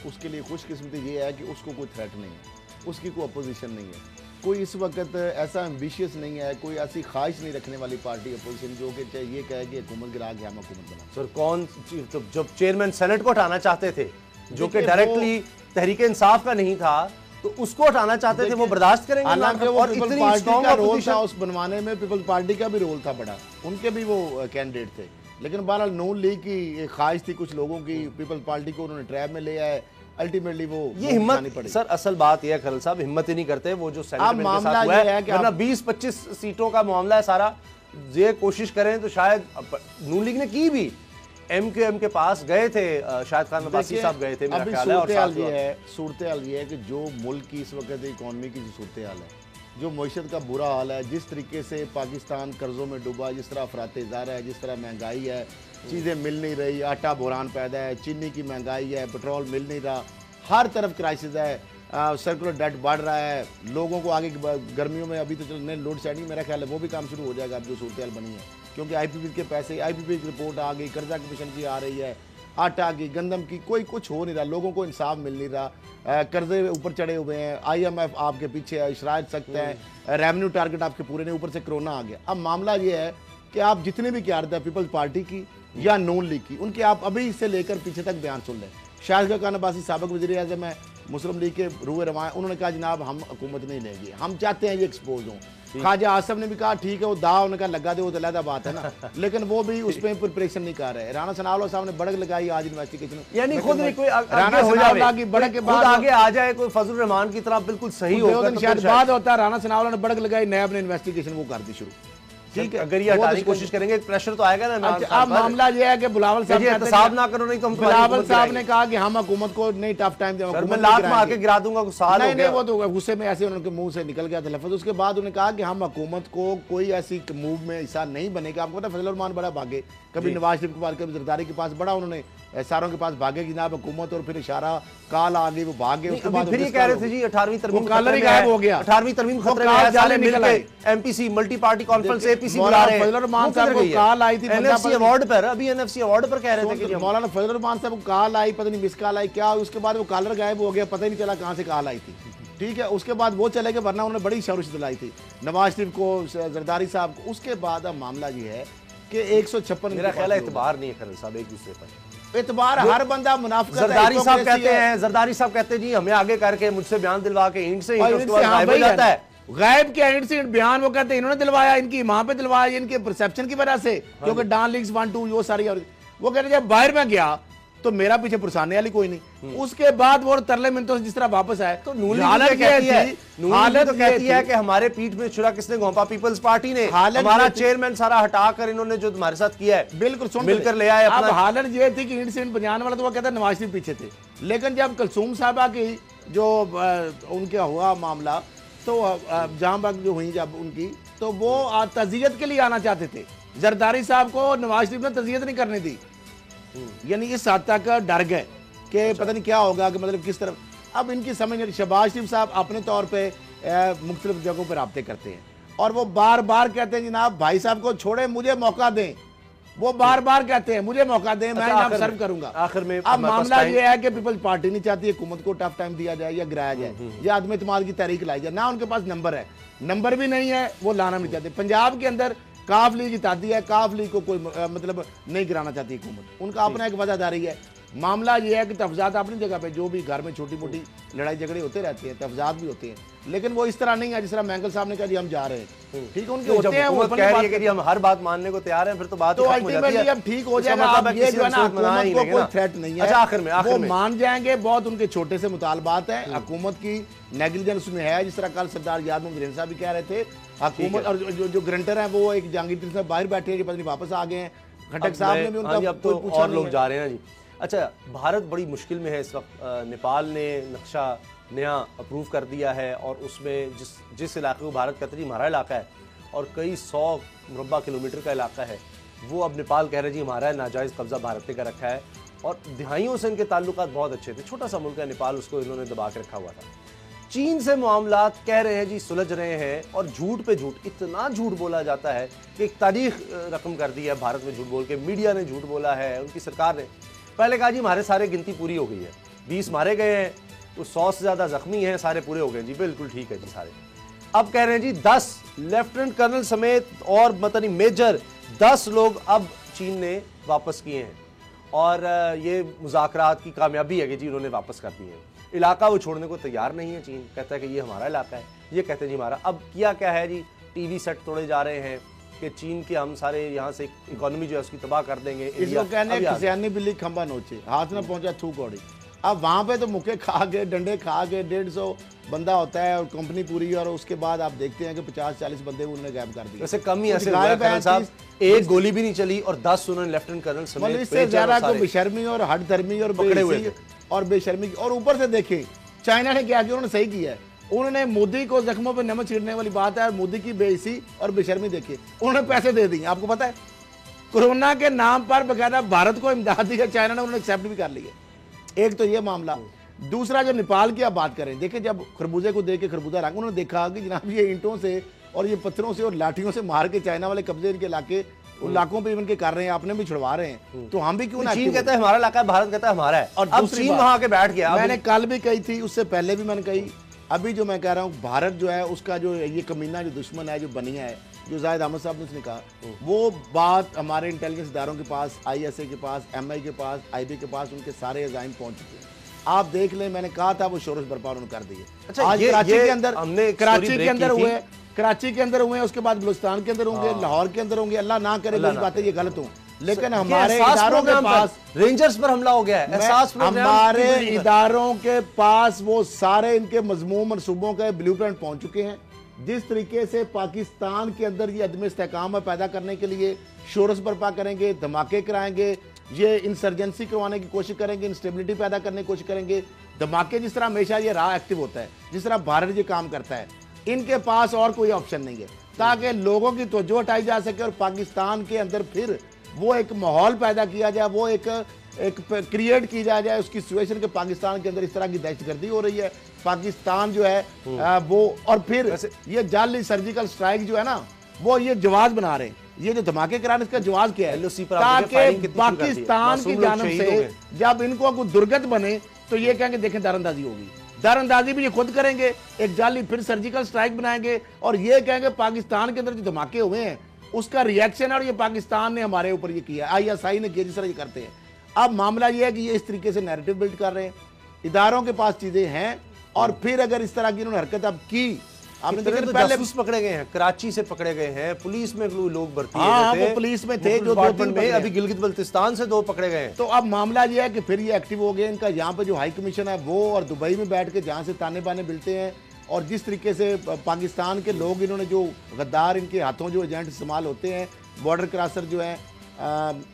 उसके लिए खुशकिस्मती ये है कि उसको कोई थ्रेट नहीं है, उसकी कोई अपोजिशन नहीं है, कोई इस वक्त ऐसा एम्बिशियस नहीं है, कोई ऐसी ख्वाहिश नहीं रखने वाली पार्टी अपोजिशन जो कि ये कहे कि हुकूमत गिरा के हम हुकूमत बना। सर कौन जब चेयरमैन सेनेट को हटाना चाहते थे जो कि डायरेक्टली तहरीक इंसाफ का नहीं था, तो उसको हटाना चाहते थे, वो बर्दाश्त करेंगे? हालांकि वो पीपल्स पार्टी का रोल था उस बनवाने में, पीपल्स पार्टी का भी रोल था बड़ा, उनके भी वो कैंडिडेट थे, लेकिन बहरहाल नून लीग की एक ख्वाहिश थी कुछ लोगों की, पीपल्स पार्टी को उन्होंने ट्रैप में ले आए, अल्टीमेटली वो ये हिम्मत सर असल बात यह है खरल साहब, हिम्मत ही नहीं करते वो जो सेनेट में इनके साथ हुआ है, वरना 20-25 सीटों का मामला है सारा, ये कोशिश करें तो शायद नून लीग ने की भी, एमक्यूएम के पास गए थे, शाहिद खान अब्बासी साहब गए थे मेरा ख्याल है। और सूरत हाल ये है कि जो मुल्क की इस वक्त इकॉनमी की जो सूरत हाल है, जो मईशत का बुरा हाल है, जिस तरीके से पाकिस्तान कर्जों में डूबा, जिस तरह अफरात-ए-ज़ार है, जिस तरह महंगाई है, चीज़ें मिल नहीं रही, आटा बुरान पैदा है, चीनी की महंगाई है, पेट्रोल मिल नहीं रहा, हर तरफ क्राइसिस है, सर्कुलर डेट बढ़ रहा है, लोगों को आगे गर्मियों में अभी तो चल लोड शेडिंग मेरा ख्याल है वो भी काम शुरू हो जाएगा अब जो सूरत हाल बनी है, क्योंकि IPP के पैसे, IPP की रिपोर्ट आ गई, कर्जा कमीशन की आ रही है, आटा की, गंदम की, कोई कुछ हो नहीं रहा, लोगों को इंसाफ मिल नहीं रहा, कर्जे ऊपर चढ़े हुए हैं, IMF आपके पीछे है, शराइत सख्त है, रेवेन्यू टारगेट आपके पूरे नहीं, ऊपर से कोरोना आ गया। अब मामला ये है कि आप जितने भी क्यादत है पीपल्स पार्टी की या नून लीग की, उनके आप अभी से लेकर पीछे तक बयान सुन लें। शाहिद खान अब्बासी साबिक वज़ीर आज़म है, मुस्लिम लीग के रूह रवां, उन्होंने कहा जनाब हम हुकूमत नहीं लेंगे, हम चाहते हैं ये एक्सपोज हों। ख्वाजा आसिफ ने भी कहा ठीक है वो दाव उनका लगा दे, वो तो अलग बात है ना, लेकिन वो भी उस पर प्रिपरेशन नहीं कर रहे। राना सनाउल्लाह साहब ने बढ़क लगाई आज इन्वेस्टिगेशन, यानी खुद नहीं कोई राना सनाउल्लाह की बढ़क के बाद आगे आ जाए कोई फजल रहमान की तरह बिल्कुल सही होगा तो शायद बाद होता है। राना सनाउल्लाह ने बढ़क लगाई, नैब ने इन्वेस्टिगेशन वो कर दी शुरू, ठीक है, अगर ये हटाने की कोशिश करेंगे प्रेशर तो आएगा ना। अब मामला ये है कि बुलावल साहब ना करो नहीं तो बुलावल साहब ने कहा कि हम हुकूमत को नहीं टफ टाइम देंगे, मैं लात मार के गिरा दूंगा, साल हो गया। वो तो गुस्से में ऐसे उनके मुंह से निकल गया था लफ्ज। उसके बाद उन्होंने कहा कि हम हुकूमत को कोई ऐसी मूव में हिस्सा नहीं बनेगा। आपको पता है फजल रहमान बड़ा भागे, कभी नवाज शरीफ के पास, कभी जरदारी के पास, बड़ा उन्होंने सारों के पास भागे कि जनाब हुकूमत, और फिर इशारा काल आ गई वो भागे। उसके बाद फिर ये कह रहे थे जी 18वीं तरमीम कलर ही गायब हो गया, 18वीं तरमीम खतरे में है, साले मिलके MPC multi party conference APC बुला रहे हैं। फजल रहमान साहब को कॉल आई थी NFC अवार्ड पर, अभी NFC अवार्ड पर कह रहे थे कि मौलाना फजल रहमान साहब को कॉल आई, पता नहीं मिस कॉल आई क्या, उसके बाद वो कॉलर गायब हो गया, पता ही नहीं चला कहां से कॉल आई थी, ठीक है। उसके बाद वो चले गए, वरना उन्होंने बड़ी शोरश दिलाई थी नवाज शरीफ को, जरदारी साहब को। उसके बाद अब मामला ये है कि 156 मेरा ख्याल है एतबार नहीं है खरल साहब एक दूसरे पर, एतबार हर बंदा मुनाफिक। जरदारी साहब कहते हैं, जरदारी साहब कहते हैं जी हमें आगे करके मुझसे बयान दिलवा के इंट से उसके बाद गायब हो जाता है। गायब के इंट से बयान वो कहते हैं इन्होंने दिलवाया, इनकी वहां पे दिलवाया, इनके परसेप्शन की वजह से, क्योंकि डॉन लीग्स 1 2 वो सारी। और वो कहते जब बाहर में गया तो मेरा पीछे पुरसाने वाली कोई नहीं। उसके बाद वो तरले मिनटों से जिस तरह वापस आए तो हालत कहती है कि हमारे पीठ में छुरा किसने घोंपा, पीपल्स पार्टी ने। हमारा चेयरमैन सारा हटाकर इन्होंने जो तुम्हारे साथ किया है बिल्कुल मिलकर ले आए। अब हालत ये थी कि इंट से बयान वाला तो वो कहता नवाज शरीफ पीछे थे, लेकिन जब कुलसूम साहबा की जो उनका हुआ मामला, तो जहां बाग जो हुई जब उनकी, तो वो तज़ियत के लिए आना चाहते थे। जरदारी साहब को नवाज शरीफ ने तज़ियत नहीं करने दी, यानी इस हद तक डर गए कि पता नहीं क्या होगा, कि मतलब किस तरफ। अब इनकी समझ नहीं। शहबाज शरीफ साहब अपने तौर पे मुख्तलिफ जगहों पर राब्ते करते हैं और वो बार बार कहते हैं जनाब भाई साहब को छोड़े, मुझे मौका दें। वो बार बार कहते हैं मुझे मौका दें, मैं नाम सर्व करूंगा। आखिर में अब मामला ये है कि पीपल्स पार्टी नहीं चाहती हुकूमत को टफ टाइम दिया जाए या गिराया जाए या आदमी इत्तेमाद की तहरीक लाई जाए, ना उनके पास नंबर है, नंबर भी नहीं है, वो लाना नहीं चाहते। पंजाब के अंदर काफ लीग इत्तेहादी है, काफ लीग को कोई मतलब नहीं गिराना चाहती हुकूमत, उनका अपना एक वजहदारी है। मामला ये है कि तफजात अपनी जगह पे, जो भी घर में छोटी मोटी लड़ाई झगड़े होते रहते हैं, तफजात भी होते हैं, लेकिन वो इस तरह नहीं है जिस तरह मैंगल साहब ने कहा जी हम जा रहे हैं, ठीक है। उनके होते हैं, वो कह रही है कि हम हर बात मानने को तैयार हैं, फिर तो बात तो अल्टीमेटली अब ठीक हो जाएगा। अब ये जो है ना हुकूमत को कोई थ्रेट नहीं है, आखिर में वो मान जाएंगे। बहुत उनके छोटे से मुतालबात हैं, हुकूमत की नेग्लिजेंस में है, जिस तरह कल सरदार याद मोहम्मद साहब भी कह रहे थे। हुकूमत और जो ग्रंटर हैं वो एक जहांगीर साहब बाहर बैठे हैं, पता नहीं वापस आ गए हैं, खटक साहब ने भी उनका अब तो और लोग जा रहे हैं जी। अच्छा, भारत बड़ी मुश्किल में है इस वक्त। नेपाल ने नक्शा नया अप्रूव कर दिया है और उसमें जिस इलाके को भारत कहते हैं जी हमारा इलाका है और कई 100 मुरब्बा किलोमीटर का इलाका है, वो अब नेपाल कह रहे जी हमारा है, नाजायज़ कब्जा भारत ने कर रखा है। और दिहाइयों से इनके ताल्लुकात बहुत अच्छे थे, छोटा सा मुल्क है नेपाल, उसको इन्होंने दबा के रखा हुआ था। चीन से मामलात कह रहे हैं जी सुलझ रहे हैं और झूठ पे झूठ, इतना झूठ बोला जाता है कि एक तारीख रकम कर दी है भारत में झूठ बोल के, मीडिया ने झूठ बोला है, उनकी सरकार ने पहले कहा जी हमारे सारे गिनती पूरी हो गई है, 20 मारे गए हैं, तो 100 से ज़्यादा जख्मी हैं, सारे पूरे हो गए जी, बिल्कुल ठीक है जी सारे। अब कह रहे हैं जी 10 लेफ्टिनेंट कर्नल समेत और मतलब मेजर 10 लोग अब चीन ने वापस किए हैं और ये मुज़ाकरात की कामयाबी है कि जी उन्होंने वापस कर दिए हैं। इलाका वो छोड़ने को तैयार नहीं है चीन, कहता है कि ये हमारा इलाका है, ये कहते हैं जी हमारा। अब किया क्या है जी, टीवी सेट तोड़े जा रहे हैं कि चीन के हम सारे यहाँ से इकोनॉमी जो है उसकी तबाह कर देंगे। इसको कहने किसानी बिल्ली खंबा नोचे, हाथ में पहुंचा थू कौड़ी। अब वहां पे तो मुक्के खा के, डंडे खा के 150 बंदा होता है और कंपनी पूरी, और उसके बाद आप देखते हैं कि 50-40 बंदे उन्होंने गायब कर दिए। वैसे कम ही ऐसे हुआ है कर्नल साहब, एक गोली भी नहीं चली और 10 उन्होंने लेफ्टिनेंट कर्नल समेत इससे ज्यादा को बेशर्मी और हट धर्मी और पकड़े हुए और बेशर्मी। और ऊपर से देखें चाइना ने क्या किया, उन्होंने सही किया है, उन्होंने मोदी को जख्मों पर नमक छिड़ने वाली बात है, और मोदी की बेइज्जती और बेशर्मी देखिए, उन्होंने पैसे दे दिए। आपको पता है कोरोना के नाम पर बकायदा भारत को इमदाद दी है चाइना ने, उन्होंने एक्सेप्ट भी कर लिया। एक तो ये मामला। दूसरा जो नेपाल की आप बात करें, देखिए जब खरबूजे को देख के खरबूजा रंग, उन्होंने देखा कि जनाब ये ईंटों से और ये पत्थरों से और लाठियों से मार के चाइना वाले कब्जे इनके इलाके उन इलाकों पे इवन के कर रहे हैं, आपने भी छुड़वा रहे हैं, तो हम भी क्यों ना। चीन कहता है हमारा इलाका है, भारत कहता है हमारा है, और अब चीन वहां के बैठ गया। मैंने कल भी कही थी, उससे पहले भी मैंने कही, अभी जो मैं कह रहा हूँ, भारत जो है उसका जो ये कमीना जो दुश्मन है, जो बनिया है, जो जाहिद अहमद साहब ने उसने कहा, वो बात हमारे इंटेलिजेंस इदारों के पास, ISA के पास, MI के पास, IB के पास, उनके सारे अज़ाइम पहुंच चुके हैं। आप देख लें, मैंने कहा था वो शोरश बर्पा उन्होंने कर दिए। अच्छा, आज कराची के अंदर, हमने कराची के अंदर हुए, कराची के अंदर हुए, उसके बाद बलूचिस्तान के अंदर होंगे, लाहौर के अंदर होंगे, अल्लाह ना करे मेरी बातें ये गलत हों, लेकिन हमारे इदारों के पास रेंजर्स पर हमला हो गया है, हमारे इदारों के पास वो सारे इनके मजमूम मनसूबों के ब्लूप्रिंट पहुंच चुके हैं। जिस तरीके से पाकिस्तान के अंदर ये अदम इस्तेहकाम पैदा करने के लिए शोरश बर्पा करेंगे, धमाके कराएंगे, ये इंसर्जेंसी करवाने की कोशिश करेंगे, इंस्टेबिलिटी पैदा करने की कोशिश करेंगे, धमाके जिस तरह हमेशा ये राह एक्टिव होता है, जिस तरह भारत ये काम करता है, इनके पास और कोई ऑप्शन नहीं है ताकि लोगों की तवज्जो हटाई जा सके और पाकिस्तान के अंदर फिर वो एक माहौल पैदा किया जाए, वो एक क्रिएट की जाए उसकी सिचुएशन के पाकिस्तान के अंदर इस तरह की दहशतगर्दी हो रही है, पाकिस्तान जो है वो, और फिर ये जाली सर्जिकल स्ट्राइक जो है ना, वो ये जवाब बना रहे हैं, ये जो धमाके कराने इसका जवाब क्या है, ताकि पाकिस्तान की जानिब से जब इनको कोई दुर्गत बने तो ये कहेंगे देखें दरअंदाजी होगी, दरअंदाजी भी ये खुद करेंगे, एक जाली फिर सर्जिकल स्ट्राइक बनाएंगे और ये कहेंगे पाकिस्तान के अंदर जो धमाके हुए हैं उसका रिएक्शन है और ये पाकिस्तान ने हमारे ऊपर ये किया, ISI ने किया, जिस तरह ये करते हैं। अब मामला ये है कि ये इस तरीके से नैरेटिव बिल्ड कर रहे हैं, इदारों के पास चीजें हैं, और फिर अगर इस तरह की इन्होंने हरकत अब की, आपने देखा तो पहले जासूस पकड़े गए हैं, कराची से पकड़े गए हैं, पुलिस में लोग भर्ती थे, वो पुलिस में थे जो 2-3 में, अभी गिलगित बल्तिस्तान से 2 पकड़े गए हैं। तो अब मामला ये है कि फिर ये एक्टिव हो गए, इनका यहाँ पे जो हाई कमीशन है वो, और दुबई में बैठ के जहाँ से ताने बाने मिलते हैं, और जिस तरीके से पाकिस्तान के लोग इन्होंने जो गद्दार इनके हाथों जो एजेंट इस्तेमाल होते हैं, बॉर्डर क्रॉसर जो है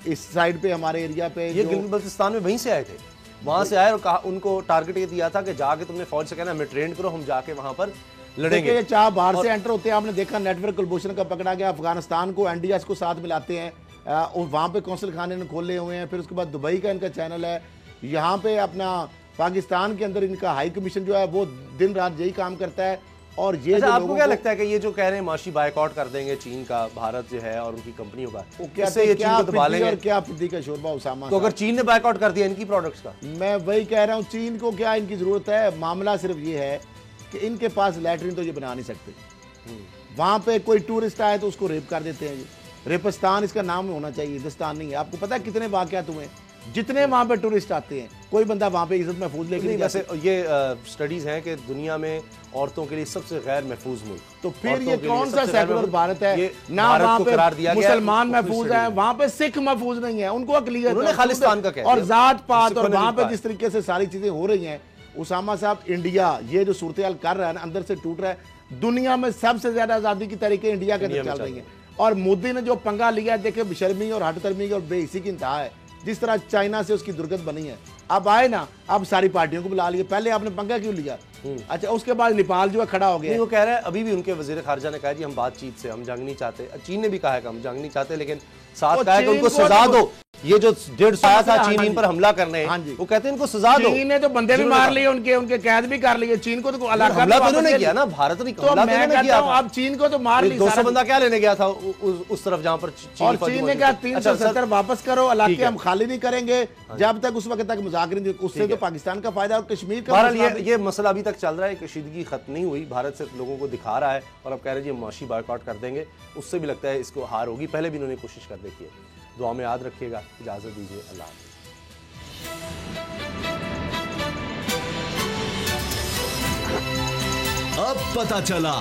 इस साइड पे हमारे एरिया पे, ये गिलगित बल्तिस्तान में वहीं से आए थे, वहां से आए और कहा, उनको टारगेट ये दिया था कि जाके तुमने फौज से कहना हमें ट्रेन करो, हम जाके वहां पर लड़ेंगे। ये चाह बाहर से एंटर होते हैं, आपने देखा नेटवर्क कुलभूषण का पकड़ा गया, अफगानिस्तान को NDS को साथ मिलाते हैं, और वहाँ पे कौंसल खाने ने खोले हुए हैं, फिर उसके बाद दुबई का इनका चैनल है, यहाँ पे अपना पाकिस्तान के अंदर इनका हाई कमीशन जो है वो दिन रात यही काम करता है। और ये अच्छा, आपको क्या लगता है कि ये जो कह रहे हैं माशी बायकॉट कर देंगे चीन का, भारत जो है और उनकी कंपनियों का, इससे ये चीन को दबा लेंगे, और क्या फिद्दी का शोरबा उसामा। तो अगर चीन ने बायकॉट कर दिया इनकी प्रोडक्ट्स का, मैं वही कह रहा हूँ, चीन को क्या इनकी जरूरत है, मामला सिर्फ ये है कि इनके पास लैट्रिन तो ये बना नहीं सकते, वहां पे कोई टूरिस्ट आए तो उसको रेप कर देते हैं, रेपस्तान इसका नाम होना चाहिए, हिंदुस्तान नहीं है। आपको पता है कितने वाकयात हुए, जितने वहां पे टूरिस्ट आते हैं, कोई बंदा वहां पे इज्जत महफूज लेके नहीं वैसे ये स्टडीज हैं कि दुनिया में औरतों के लिए सबसे गैर महफूज मुल्क, तो फिर ये कौन सा सेकुलर भारत है, ना वहां पे मुसलमान महफूज है, वहां पे सिख महफूज नहीं है, उनको अकलियत खालिस्तान का कहते हैं, और जात पात, और वहां पे जिस तरीके से सारी चीजें हो रही हैं, उसामा साहब, इंडिया ये जो सूरत हाल कर रहा है ना, अंदर से टूट रहा है, दुनिया में सबसे ज्यादा आजादी की तरीके इंडिया के अंदर चल रही है, और मोदी ने जो पंगा लिया है, देखे बेशर्मी और हटधर्मी और बेइज्जती की इंतहा है, जिस तरह चाइना से उसकी दुर्गत बनी है। अब आए ना, अब सारी पार्टियों को बुला लिए, पहले आपने पंगा क्यों लिया? अच्छा, उसके बाद नेपाल जो है खड़ा हो गया। वो कह रहा है, अभी भी उनके वजीर खारजा ने कहा जी हम बातचीत से, हम जंग नहीं चाहते। चीन ने भी कहा है कि हम जंग नहीं चाहते, लेकिन साथ कहा है कि उनको सजा दो। ये जो 150 आया था चीन पर हमला करने, वो कहते हैं इनको सजा दो। चीन ने तो बंदे भी मार लिए, उनके कैद भी कर लिए। चीन को तो हमला तो उन्होंने किया ना, भारत ने हमला तो उन्होंने किया था। अब चीन को तो मार लिया। 200 बंदा क्या लेने गया था उस तरफ जहां पर और चीन ने कहा 370 वापस करो, इलाके हम खाली नहीं करेंगे जब तक उस वक्त तक मुज़ाकरे नहीं। उससे तो पाकिस्तान का फायदा और कश्मीर का। बहरहाल ये मसला अभी तक चल रहा है, कशीदगी खत्म नहीं हुई। भारत सिर्फ लोगों को दिखा रहा है और अब कह रहे हैं माशी बायकॉट कर देंगे। उससे भी लगता है इसको हार होगी। पहले भी इन्होंने कोशिश कर देखी है। दुआ में याद रखिएगा। इजाजत दीजिए, अल्लाह हाफ़िज़। अब पता चला।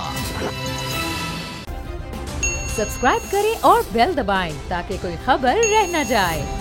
सब्सक्राइब करें और बेल दबाएं ताकि कोई खबर रह न जाए।